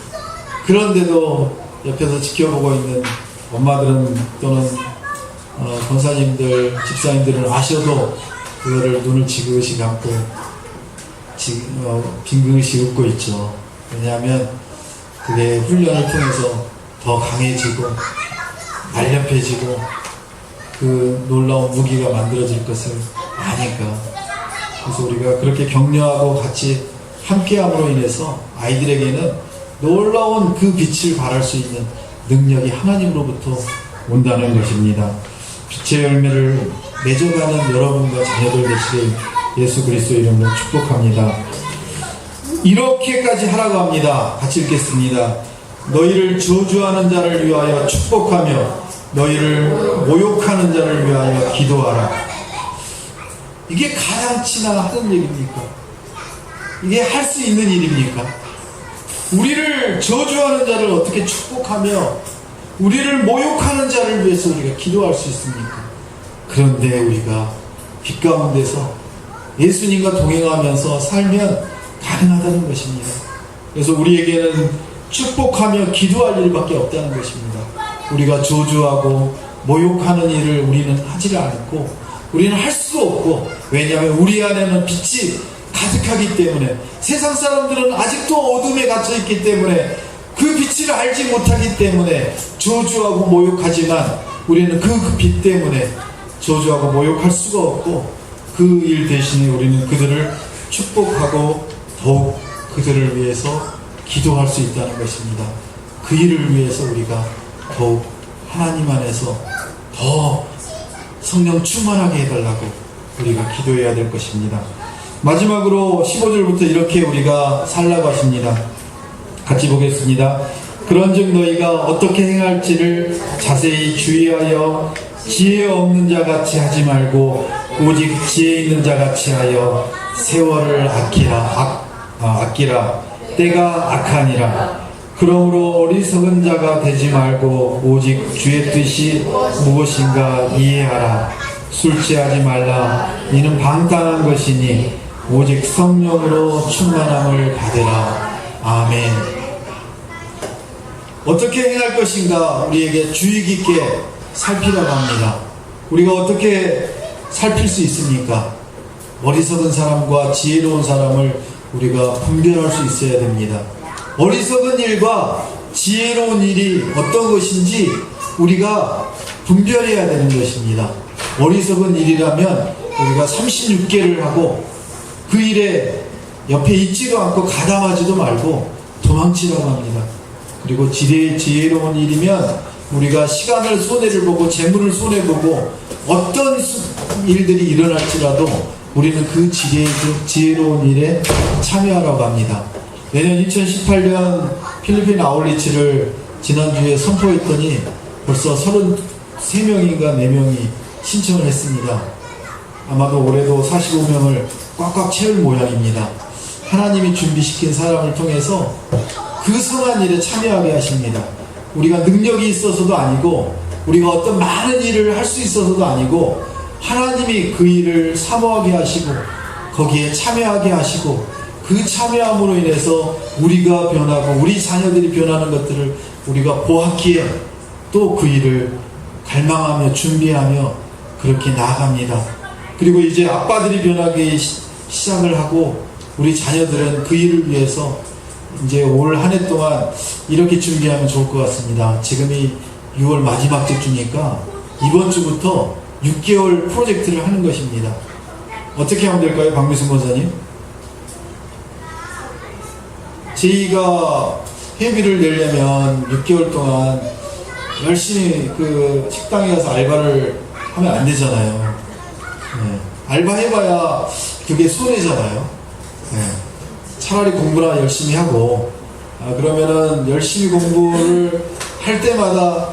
그런데도 옆에서 지켜보고 있는 엄마들은 또는 권사님들, 집사님들은 아셔도 그거를 눈을 지그시 감고 빙긋이 웃고 있죠. 왜냐하면 그게 훈련을 통해서 더 강해지고 날렵해지고 그 놀라운 무기가 만들어질 것을 아니까. 그래서 우리가 그렇게 격려하고 같이 함께함으로 인해서 아이들에게는 놀라운 그 빛을 발할 수 있는 능력이 하나님으로부터 온다는 것입니다. 빛의 열매를 맺어가는 여러분과 자녀들 되시길 예수 그리스도 이름으로 축복합니다. 이렇게까지 하라고 합니다. 같이 읽겠습니다. 너희를 저주하는 자를 위하여 축복하며 너희를 모욕하는 자를 위하여 기도하라. 이게 가당치나 하는 얘기입니까? 이게 할 수 있는 일입니까? 우리를 저주하는 자를 어떻게 축복하며 우리를 모욕하는 자를 위해서 우리가 기도할 수 있습니까? 그런데 우리가 빛 가운데서 예수님과 동행하면서 살면 가능하다는 것입니다. 그래서 우리에게는 축복하며 기도할 일밖에 없다는 것입니다. 우리가 저주하고 모욕하는 일을 우리는 하지를 않고 우리는 할 수도 없고, 왜냐하면 우리 안에는 빛이 가득하기 때문에, 세상 사람들은 아직도 어둠에 갇혀 있기 때문에 그 빛을 알지 못하기 때문에 저주하고 모욕하지만 우리는 그 빛 때문에 저주하고 모욕할 수가 없고 그 일 대신에 우리는 그들을 축복하고 더욱 그들을 위해서 기도할 수 있다는 것입니다. 그 일을 위해서 우리가 더욱 하나님 안에서 더 성령 충만하게 해달라고 우리가 기도해야 될 것입니다. 마지막으로 15절부터 이렇게 우리가 살라고 하십니다. 같이 보겠습니다. 그런즉 너희가 어떻게 행할지를 자세히 주의하여 지혜 없는 자 같이 하지 말고 오직 지혜 있는 자 같이 하여 세월을 아끼라. 때가 악하니라. 그러므로 어리석은 자가 되지 말고 오직 주의 뜻이 무엇인가 이해하라. 술 취하지 말라. 이는 방탕한 것이니 오직 성령으로 충만함을 받으라. 아멘. 어떻게 행할 것인가 우리에게 주의 깊게 살피라고 합니다. 우리가 어떻게 살필 수 있습니까? 어리석은 사람과 지혜로운 사람을 우리가 분별할 수 있어야 됩니다. 어리석은 일과 지혜로운 일이 어떤 것인지 우리가 분별해야 되는 것입니다. 어리석은 일이라면 우리가 36개를 하고 그 일에 옆에 있지도 않고 가담하지도 말고 도망치라고 합니다. 그리고 지혜로운 일이면 우리가 시간을 손해를 보고 재물을 손해보고 어떤 일들이 일어날지라도 우리는 그 지혜로운 일에 참여하라고 합니다. 내년 2018년 필리핀 아울리치를 지난주에 선포했더니 벌써 33명인가 4명이 신청을 했습니다. 아마도 올해도 45명을 꽉꽉 채울 모양입니다. 하나님이 준비시킨 사람을 통해서 그 선한 일에 참여하게 하십니다. 우리가 능력이 있어서도 아니고 우리가 어떤 많은 일을 할 수 있어서도 아니고 하나님이 그 일을 사모하게 하시고 거기에 참여하게 하시고 그 참여함으로 인해서 우리가 변하고 우리 자녀들이 변하는 것들을 우리가 보았기에 또 그 일을 갈망하며 준비하며 그렇게 나아갑니다. 그리고 이제 아빠들이 변하기 시작을 하고 우리 자녀들은 그 일을 위해서 이제 올 한 해 동안 이렇게 준비하면 좋을 것 같습니다. 지금이 6월 마지막 주니까 이번 주부터 6개월 프로젝트를 하는 것입니다. 어떻게 하면 될까요, 박미순 권사님? 저희가 회비를 내려면 6개월 동안 열심히 그 식당에 가서 알바를 하면 안 되잖아요. 네. 알바 해봐야 그게 손해잖아요. 네. 차라리 공부나 열심히 하고 그러면은 열심히 공부를 할 때마다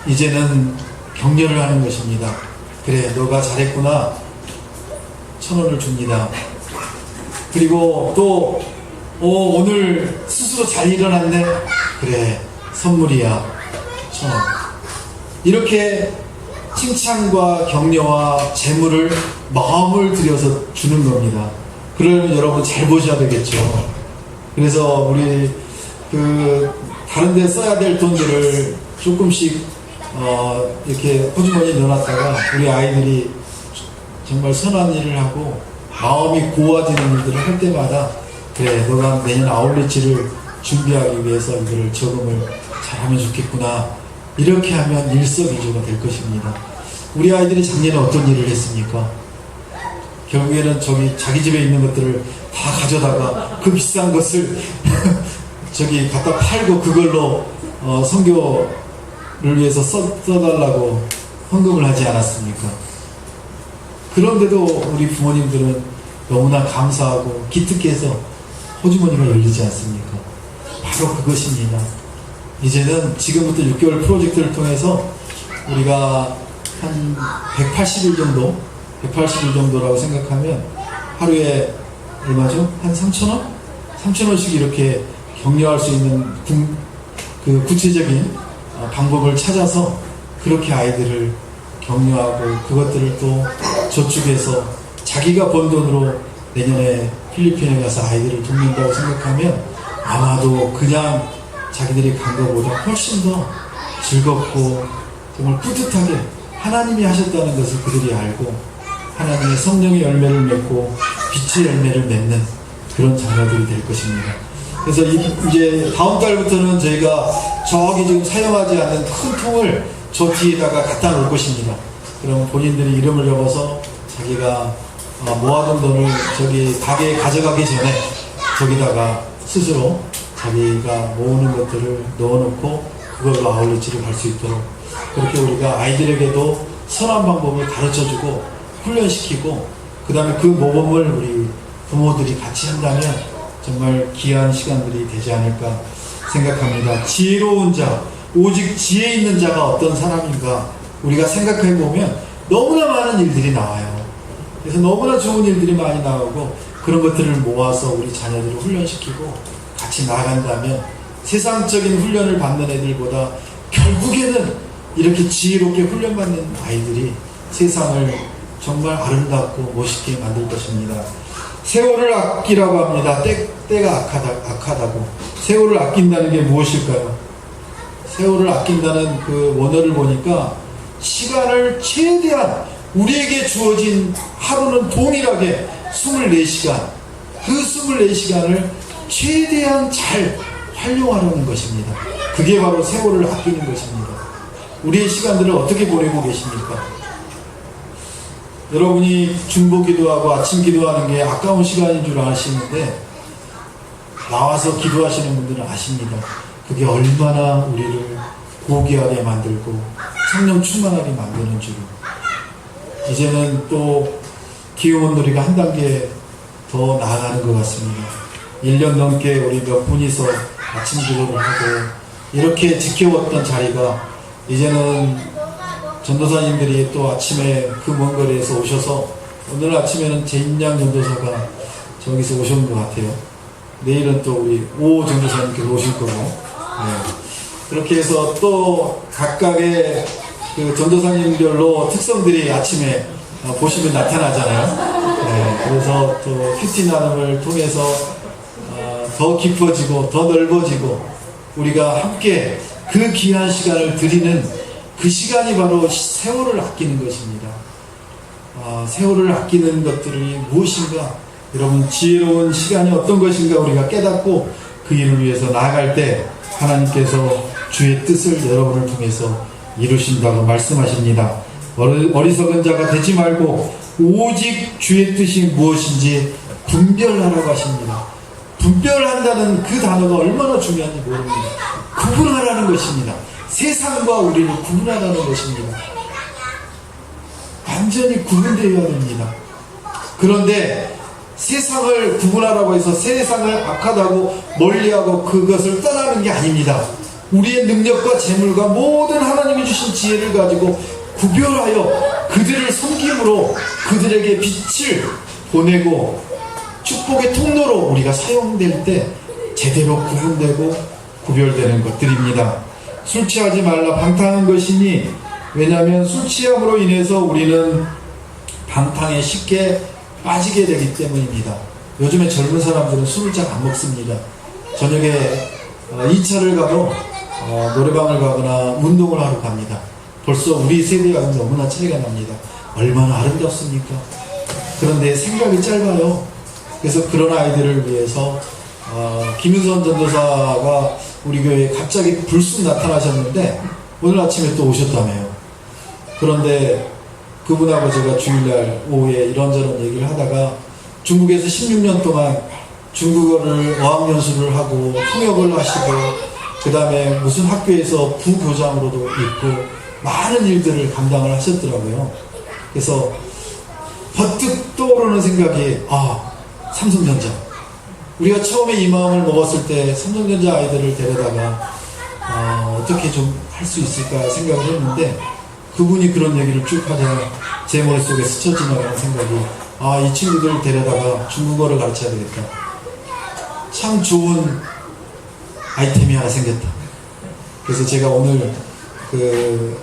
이제는 격려를 하는 것입니다. 그래, 너가 잘했구나. 1,000원을 줍니다. 그리고 또 오늘 스스로 잘 일어났네. 그래, 선물이야. 1,000원. 이렇게 칭찬과 격려와 재물을 마음을 들여서 주는 겁니다. 그러면 여러분 잘 보셔야 되겠죠. 그래서 우리 다른 데 써야 될 돈들을 조금씩 이렇게 호주머니에 넣어놨다가 우리 아이들이 정말 선한 일을 하고 마음이 고와지는 일들을 할 때마다 그래, 너가 내년 아울리치를 준비하기 위해서 이거를 적응을 잘하면 좋겠구나. 이렇게 하면 일석이조가 될 것입니다. 우리 아이들이 작년에 어떤 일을 했습니까? 결국에는 자기 집에 있는 것들을 다 가져다가 그 비싼 것을 갖다 팔고 그걸로 선교를 위해서 써달라고 헌금을 하지 않았습니까? 그런데도 우리 부모님들은 너무나 감사하고 기특해서 호주머니가 열리지 않습니까? 바로 그것입니다. 이제는 지금부터 6개월 프로젝트를 통해서 우리가 한 180일 정도라고 생각하면 하루에 얼마죠? 한 3,000원? 3,000원씩 이렇게 격려할 수 있는 그 구체적인 방법을 찾아서 그렇게 아이들을 격려하고 그것들을 또 저축해서 자기가 번 돈으로 내년에 필리핀에 가서 아이들을 돕는다고 생각하면 아마도 그냥 자기들이 간 것보다 훨씬 더 즐겁고 정말 뿌듯하게 하나님이 하셨다는 것을 그들이 알고 하나님의 성령의 열매를 맺고 빛의 열매를 맺는 그런 자녀들이 될 것입니다. 그래서 이제 다음 달부터는 저희가 저기 지금 사용하지 않는 큰 통을 저 뒤에다가 갖다 놓을 것입니다. 그럼 본인들이 이름을 적어서 자기가 모아둔 돈을 저기 가게에 가져가기 전에 저기다가 스스로 자기가 모으는 것들을 넣어놓고 그걸로 아울리치를 갈 수 있도록 그렇게 우리가 아이들에게도 선한 방법을 가르쳐주고 훈련시키고 그 다음에 그 모범을 우리 부모들이 같이 한다면 정말 귀한 시간들이 되지 않을까 생각합니다. 지혜로운 자, 오직 지혜 있는 자가 어떤 사람인가 우리가 생각해보면 너무나 많은 일들이 나와요. 그래서 너무나 좋은 일들이 많이 나오고 그런 것들을 모아서 우리 자녀들을 훈련시키고 같이 나아간다면 세상적인 훈련을 받는 애들보다 결국에는 이렇게 지혜롭게 훈련받는 아이들이 세상을 정말 아름답고 멋있게 만들 것입니다. 세월을 아끼라고 합니다. 때가 악하다고. 세월을 아낀다는 게 무엇일까요? 세월을 아낀다는 그 원어를 보니까 시간을 최대한 우리에게 주어진 하루는 동일하게 24시간, 그 24시간을 최대한 잘 활용하려는 것입니다. 그게 바로 세월을 아끼는 것입니다. 우리의 시간들을 어떻게 보내고 계십니까? 여러분이 중보 기도하고 아침 기도하는 게 아까운 시간인 줄 아시는데 나와서 기도하시는 분들은 아십니다. 그게 얼마나 우리를 고귀하게 만들고 성령 충만하게 만드는 줄. 이제는 또 기후온누리가 한 단계 더 나아가는 것 같습니다. 1년 넘게 우리 몇 분이서 아침 기도를 하고 이렇게 지켜왔던 자리가 이제는 전도사님들이 또 아침에 그 먼 거리에서 오셔서 오늘 아침에는 제인양 전도사가 저기서 오셨는 것 같아요. 내일은 또 우리 오 전도사님께서 오실 거고, 네. 그렇게 해서 또 각각의 그 전도사님별로 특성들이 아침에 보시면 나타나잖아요. 네. 그래서 또 큐티 나눔을 통해서 더 깊어지고 더 넓어지고 우리가 함께 그 귀한 시간을 드리는 그 시간이 바로 세월을 아끼는 것입니다. 세월을 아끼는 것들이 무엇인가? 여러분, 지혜로운 시간이 어떤 것인가 우리가 깨닫고 그 일을 위해서 나아갈 때 하나님께서 주의 뜻을 여러분을 통해서 이루신다고 말씀하십니다. 어리석은 자가 되지 말고 오직 주의 뜻이 무엇인지 분별하라고 하십니다. 분별한다는 그 단어가 얼마나 중요한지 모릅니다. 구분하라는 것입니다. 세상과 우리를 구분하라는 것입니다. 완전히 구분되어야 됩니다. 그런데 세상을 구분하라고 해서 세상을 악하다고 멀리하고 그것을 떠나는 게 아닙니다. 우리의 능력과 재물과 모든 하나님이 주신 지혜를 가지고 구별하여 그들을 섬김으로 그들에게 빛을 보내고 축복의 통로로 우리가 사용될 때 제대로 구분되고 구별되는 것들입니다. 술 취하지 말라 방탕한 것이니, 왜냐하면 술 취함으로 인해서 우리는 방탕에 쉽게 빠지게 되기 때문입니다. 요즘에 젊은 사람들은 술을 잘 안 먹습니다. 저녁에 2차를 가도 노래방을 가거나 운동을 하러 갑니다. 벌써 우리 세대가 너무나 차이가 납니다. 얼마나 아름답습니까? 그런데 생각이 짧아요. 그래서 그런 아이들을 위해서 김윤선 전도사가 우리 교회에 갑자기 불쑥 나타나셨는데 오늘 아침에 또 오셨다며요. 그런데 그분하고 제가 주일날 오후에 이런저런 얘기를 하다가 중국에서 16년 동안 중국어를 어학연수를 하고 통역을 하시고 그 다음에 무슨 학교에서 부교장으로도 있고 많은 일들을 감당을 하셨더라고요. 그래서 버뜩 떠오르는 생각이 삼성전자, 우리가 처음에 이 마음을 먹었을 때 삼성전자 아이들을 데려다가 어떻게 좀 할 수 있을까 생각을 했는데 그분이 그런 얘기를 쭉 하자 제 머릿속에 스쳐 지나가는 생각이 이 친구들 데려다가 중국어를 가르쳐야 되겠다. 참 좋은 아이템이 하나 생겼다. 그래서 제가 오늘 그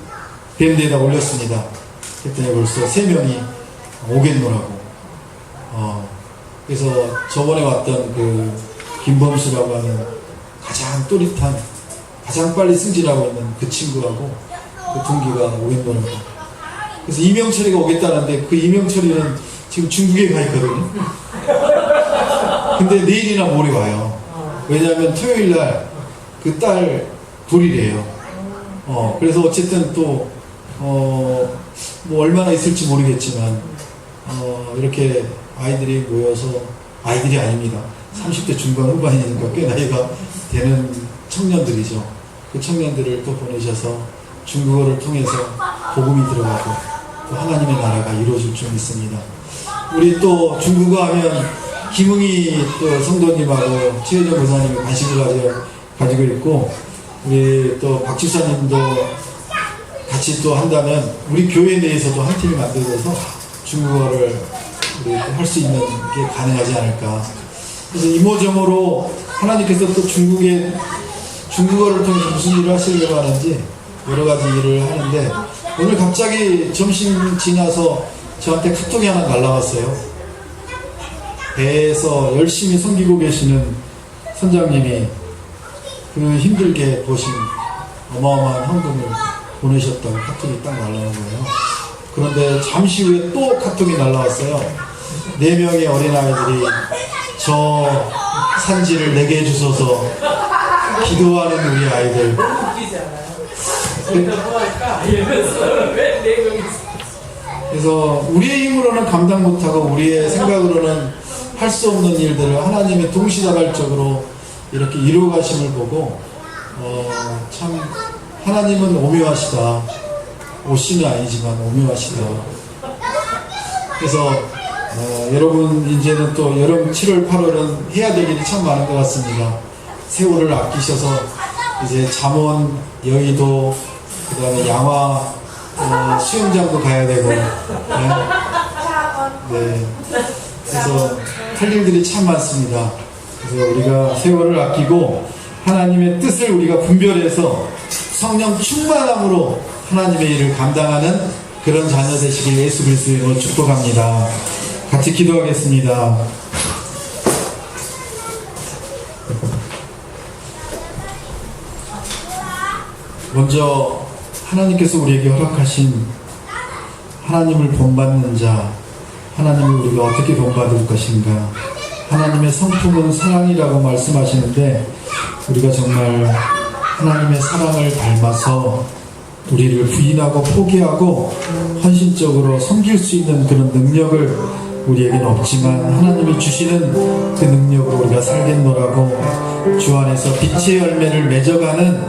밴드에다 올렸습니다. 그랬더니 벌써 3명이 오겠노라고. 그래서 저번에 왔던 그 김범수라고 하는 가장 또릿한 가장 빨리 승진하고 있는 그 친구하고 그 동기가 오겠노라고. 그래서 이명철이가 오겠다는데 그 이명철이는 지금 중국에 가 있거든요. 근데 내일이나 모레 와요. 왜냐하면 토요일날 그 딸 돌이래요. 그래서 어쨌든 또 뭐 얼마나 있을지 모르겠지만 이렇게 아이들이 모여서, 아이들이 아닙니다. 30대 중반 후반이니까 꽤 나이가 되는 청년들이죠. 그 청년들을 또 보내셔서 중국어를 통해서 복음이 들어가고 또 하나님의 나라가 이루어질 줄 믿습니다. 우리 또 중국어 하면 김흥희 또 성도님하고 최혜정 목사님이 관심을 가지고 있고, 우리 또 박 집사님도 같이 또 한다면 우리 교회 내에서도 한 팀이 만들어서 중국어를 할 수 있는 게 가능하지 않을까. 그래서 이모저모로 하나님께서 또 중국어를 통해서 무슨 일을 하시려고 하는지 여러 가지 일을 하는데, 오늘 갑자기 점심 지나서 저한테 카톡이 하나 날라왔어요. 배에서 열심히 섬기고 계시는 선장님이 그 힘들게 보신 어마어마한 헌금을 보내셨다고 카톡이 딱 날라온 거예요. 그런데 잠시 후에 또 카톡이 날라왔어요. 4명의 어린아이들이 저 산지를 내게 해주셔서 기도하는 우리 아이들. 그래서 우리의 힘으로는 감당 못하고 우리의 생각으로는 할 수 없는 일들을 하나님의 동시다발적으로 이렇게 이루어가심을 보고 참 하나님은 오묘하시다. 오씨는 아니지만 오묘하시다. 그래서 여러분 이제는 또 여름 7월 8월은 해야 될 일이 참 많은 것 같습니다. 세월을 아끼셔서 이제 잠원, 여의도, 그 다음에 양화 수영장도 가야 되고 네. 그래서 할 일들이 참 많습니다. 그래서 우리가 세월을 아끼고 하나님의 뜻을 우리가 분별해서 성령 충만함으로 하나님의 일을 감당하는 그런 자녀 되시길 예수 그리스도의 이름으로 축복합니다. 같이 기도하겠습니다. 먼저 하나님께서 우리에게 허락하신 하나님을 본받는 자, 하나님을 우리가 어떻게 본받을 것인가. 하나님의 성품은 사랑이라고 말씀하시는데 우리가 정말 하나님의 사랑을 닮아서 우리를 부인하고 포기하고 헌신적으로 섬길 수 있는 그런 능력을 우리에게는 없지만 하나님이 주시는 그 능력으로 우리가 살겠노라고, 주 안에서 빛의 열매를 맺어가는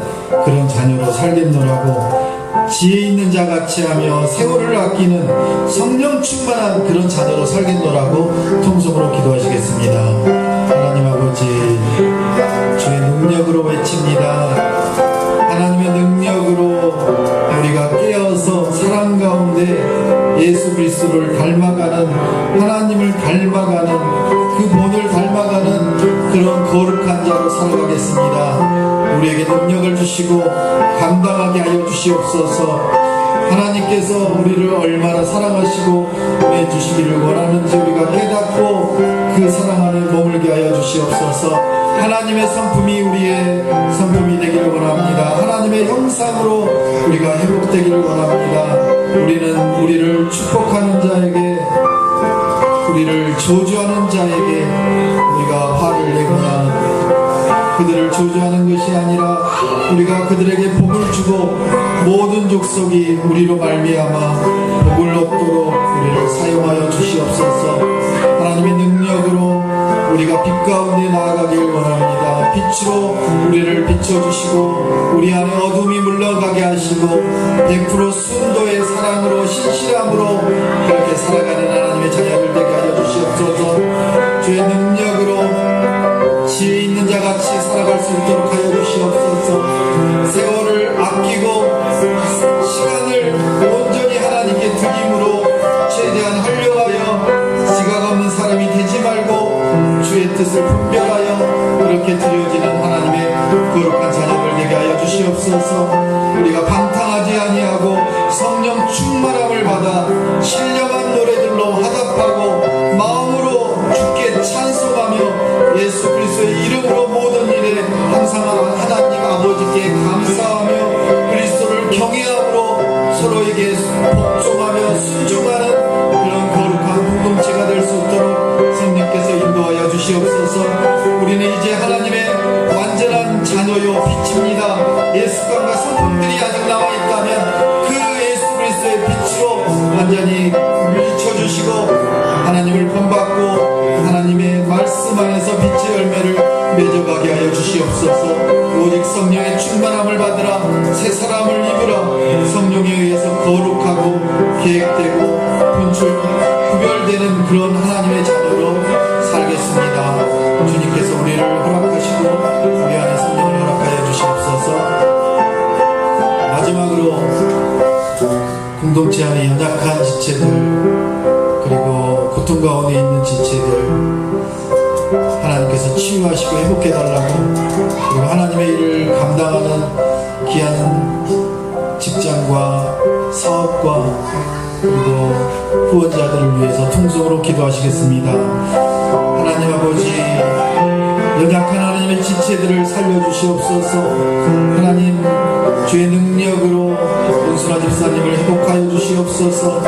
그런 자녀로 살겠노라고, 지혜 있는 자 같이 하며 세월을 아끼는 성령 충만한 그런 자녀로 살겠노라고 통성으로 기도하시겠습니다. 하나님 아버지, 주의 능력으로 외칩니다. 하나님의 능력으로 우리가 깨어서 사랑 가운데 예수 그리스도를 닮아가는, 하나님을 닮아가는, 그 본을 닮아가는 그런 거룩한 자로 살아가겠습니다. 우리에게 능력을 주시고 감당하게 하여 주시옵소서. 하나님께서 우리를 얼마나 사랑하시고 해주시기를 원하는지 우리가 깨닫고 그 사랑 안에 머물게 하여 주시옵소서. 하나님의 성품이 우리의 성품이 되기를 원합니다. 하나님의 형상으로 우리가 회복되기를 원합니다. 우리는 우리를 축복하는 자에게, 우리를 저주하는 자에게 우리가 화를 내거나 그들을 저주하는 것이 아니라 우리가 그들에게 복을 주고 모든 족속이 우리로 말미암아 복을 얻도록 우리를 사용하여 주시옵소서. 하나님의 능력으로 우리가 빛 가운데 나아가길 원합니다. 빛으로 우리를 비춰주시고 우리 안에 어둠이 물러가게 하시고 100% 순도의 사랑으로 신실함으로 그렇게 살아가는 하나님의 자녀들 되게 하여 주시옵소서. 주의 능력으로 지혜 있는 자같이 살아갈 수 있도록 하여 주시옵소서. 세월을 아끼고 시간을 온전히 하나님께 드림으로 최대한 하려하여 지각 없는 사람이 되지 말고 주의 뜻을 분별하여 그렇게 드려지는 하나님의 거룩한 자녀들 되게 하여 주시옵소서. 우리가 방탕하지 아니하고 성령 충만함을 받아 신령한 노래들로 화답하고 마음으로 주께 찬송하며 예수 그리스도의 이름으로 모든 일에 항상 하나님 아버지께 감사하며 그리스도를 경외함으로 서로에게 복종하며 순종하는 그런 거룩한 공동체가 될 수 있도록 성령께서 인도하여 주시옵소서. 우리는 이제 하나님의 완전한 자녀요 빛입니다. 예수감과 성품들이 아직 남아있다면 그 예수 그리스도의 빛으로 완전히 비춰주시고 하나님을 본받고 하나님의 말씀 안에서 빛의 열매를 맺어가게 하여 주시옵소서. 오직 성령의 충만함을 받으라. 새 사람을 입으라. 성령에 의해서 거룩하고 계획되고 구별되는 그런 하나님의 자녀로 살겠습니다. 주님께서 우리를 허락하시고 우리 안에 성령을 허락하여 주시옵소서. 마지막으로 공동체 안에 연약한 지체들, 그리고 고통 가운데 있는 지체들 하나님께서 치유하시고 회복해달라고, 그리고 하나님의 일을 감당하는 귀한 직장과 사업과 그리고 후원자들을 위해서 통성으로 기도하시겠습니다. 하나님 아버지, 연약한 하나님의 지체들을 살려주시옵소서. 하나님, 주의 능력으로 문순아 집사님을 회복하여 주시옵소서.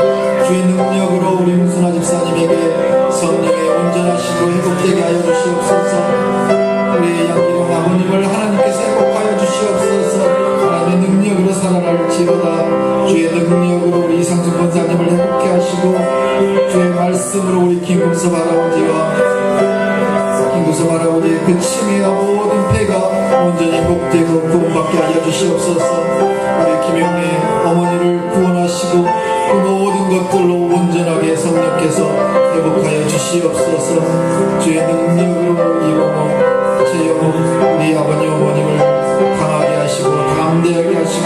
주의 능력으로 우리 문순아 집사님에게 성령의 온전하시고 회복되게 하여 주시옵소서. 우리 양기룡 아버님을 하나님께서 회복하여 주시옵소서. 하나님의 능력으로 살아날지어다. 주의 능력으로 우리 이상준 권사님을 회복해 하시고, 주의 말씀으로 우리 김금섭 할아버지와 김금섭 할아버지의 그 치매와 모든 폐가 온전히 회복되고 구원받게 하여 주시옵소서. 우리 김영애 어머니를 구원하시고 그 모든 것들로 온전하게 성령께서 회복하여 주시옵소서. 주의 능력으로 이용호 최영호 우리 아버지 어머님을 강하게 하시고 담대하게 하시고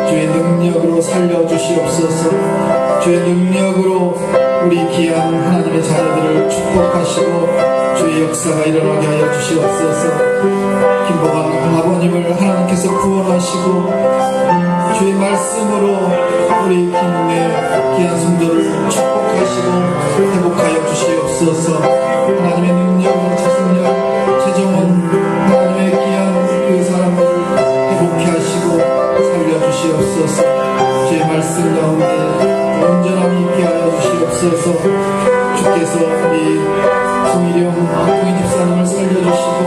주의 능력으로 살려주시옵소서. 주의 능력으로 우리 귀한 하나님의 자녀들을 축복하시고 주의 역사가 일어나게 하여 주시옵소서. 김보관 아버님을 하나님께서 구원하시고 주의 말씀으로 우리 김웅의 귀한 성도를 축복하시고 회복하여 주시옵소서. 하나님의 능력으로 최승열, 최정원 하나님의 귀한 그 사람들을 회복해 하시고 살려주시옵소서. 주의 말씀 가운데 온전함이 있게 하여 주시옵소서. 주께서 우리 송일영 동희 집사님을 살려주시고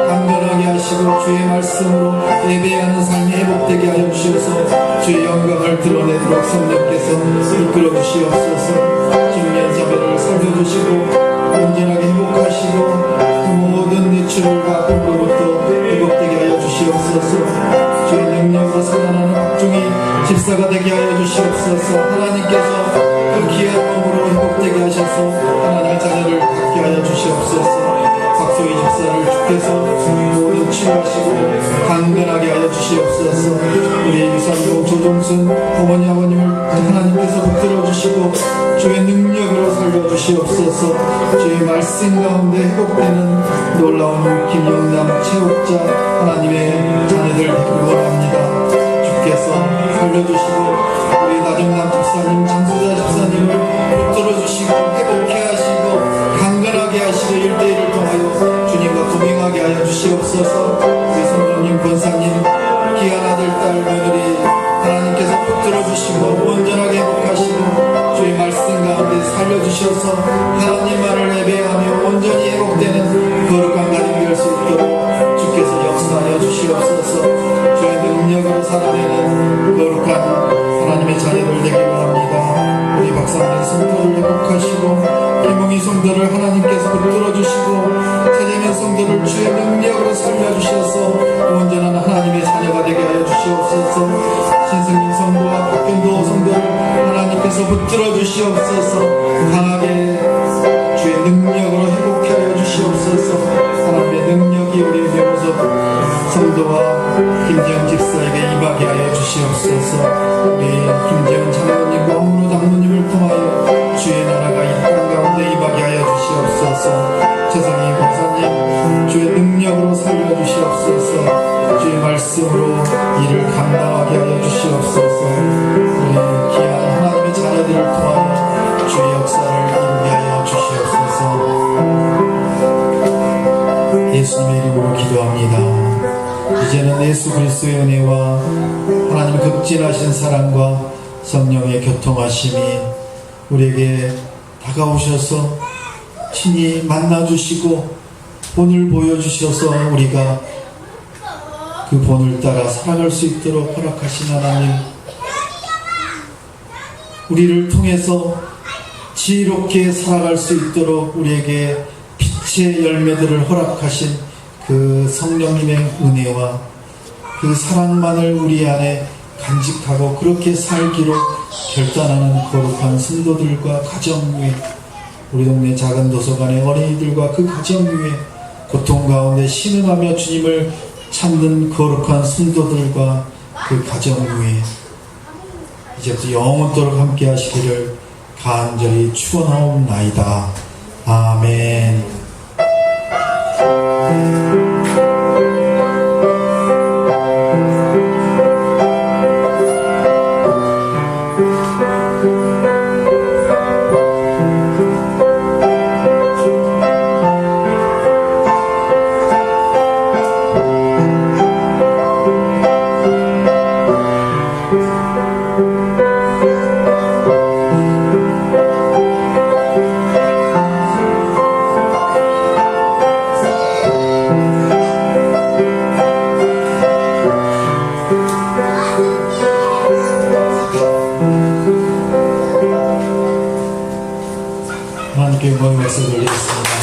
강건하게 하시고 주의 말씀으로 예배하는 삶이 회복되게 하여 주시옵소서. 주의 영광을 드러내도록 성령께서 이끌어 주시옵소서. 중년 자매를 살려주시고 온전하게 회복하시고 그 모든 뇌출과 아픔으로부터 회복되게 하여 주시옵소서. 주의 능력으로 살아나는 박중희 집사가 되게 하여 주시옵소서. 하나님께서 그 귀한 몸으로 회복되게 하셔서 하나님의 자녀를 갖게 하여 주시옵소서. 박소희 집사를 주께서 모든 치유하시고 강건하게 하여 주시옵소서. 우리 유산동 조종순 어머니 아버님을 하나님께서 붙들어 주시고 주의 능력으로 살려주시옵소서. 주의 말씀 가운데 회복되는 놀라운 김영남 체육자 하나님의 자녀들 되기를 원합니다. 주께서 살려주시고 우리 나정남 집사님, 장수자 집사님을 붙들어주시고 회복해 하시고 강건하게 하시고 일대일을 통하여 주님과 동행하게 하여 주시옵소서. 우리 성도님, 권사님, 귀한 아들, 딸, 며느리 하나님께서 붙들어주시고 온전하게 회복하시고 주의 말씀 가운데 살려주셔서 하나님만을 예배하며 온전히 회복되는 거룩한 가정이 될 수 있도록 주께서 역사하여 주시옵소서. 주의 능력으로 살아내는 거룩한 하나님의 자녀들 되길 원합니다. 우리 박상민 성도를 회복하시고 김웅희 성도를 하나님께서 붙들어주시고 최재민 성도를 주의 능력으로 살려주셔서 온전한 하나님의 자녀가 되게 하여 주시옵소서. 신승민 성도와 박균도 성도를 하나님께서 붙들어주시옵소서. 강하게 주의 능력으로 회복해 하여 주시옵소서. 하나님의 능력이 우리 묘섭 성도와 김지영 집사에게 임하게 하여 주시옵소서. 우리 김지영 장로님과 홍문호 장로님을 통하여 주의 나라가 이 땅 가운데 임하게 하여 주시옵소서. 최성희 권사님 주의 능력으로 살려주시옵소서. 주의 말씀으로 이를 감당하게 하여 주시옵소서. 우리 귀한 하나님의 자녀들을 통하여 주의 역사를 이루게 하여 주시옵소서. 예수님의 이름으로 기도합니다. 이제는 예수 그리스도의 은혜와 하나님 극진하신 사랑과 성령의 교통하심이 우리에게 다가오셔서 친히 만나주시고 본을 보여주셔서 우리가 그 본을 따라 살아갈 수 있도록 허락하신 하나님, 우리를 통해서 지혜롭게 살아갈 수 있도록 우리에게 빛의 열매들을 허락하신 그 성령님의 은혜와 그 사랑만을 우리 안에 간직하고 그렇게 살기로 결단하는 거룩한 성도들과 가정 위에, 우리 동네 작은 도서관의 어린이들과 그 가정 위에 고통 가운데 신음하며 주님을 찾는 거룩한 성도들과 그 가정 위에 이제부터 영원토록 함께 하시기를 간절히 축원하옵나이다. 아멘. 함께 영광의 박수 돌리겠습니다.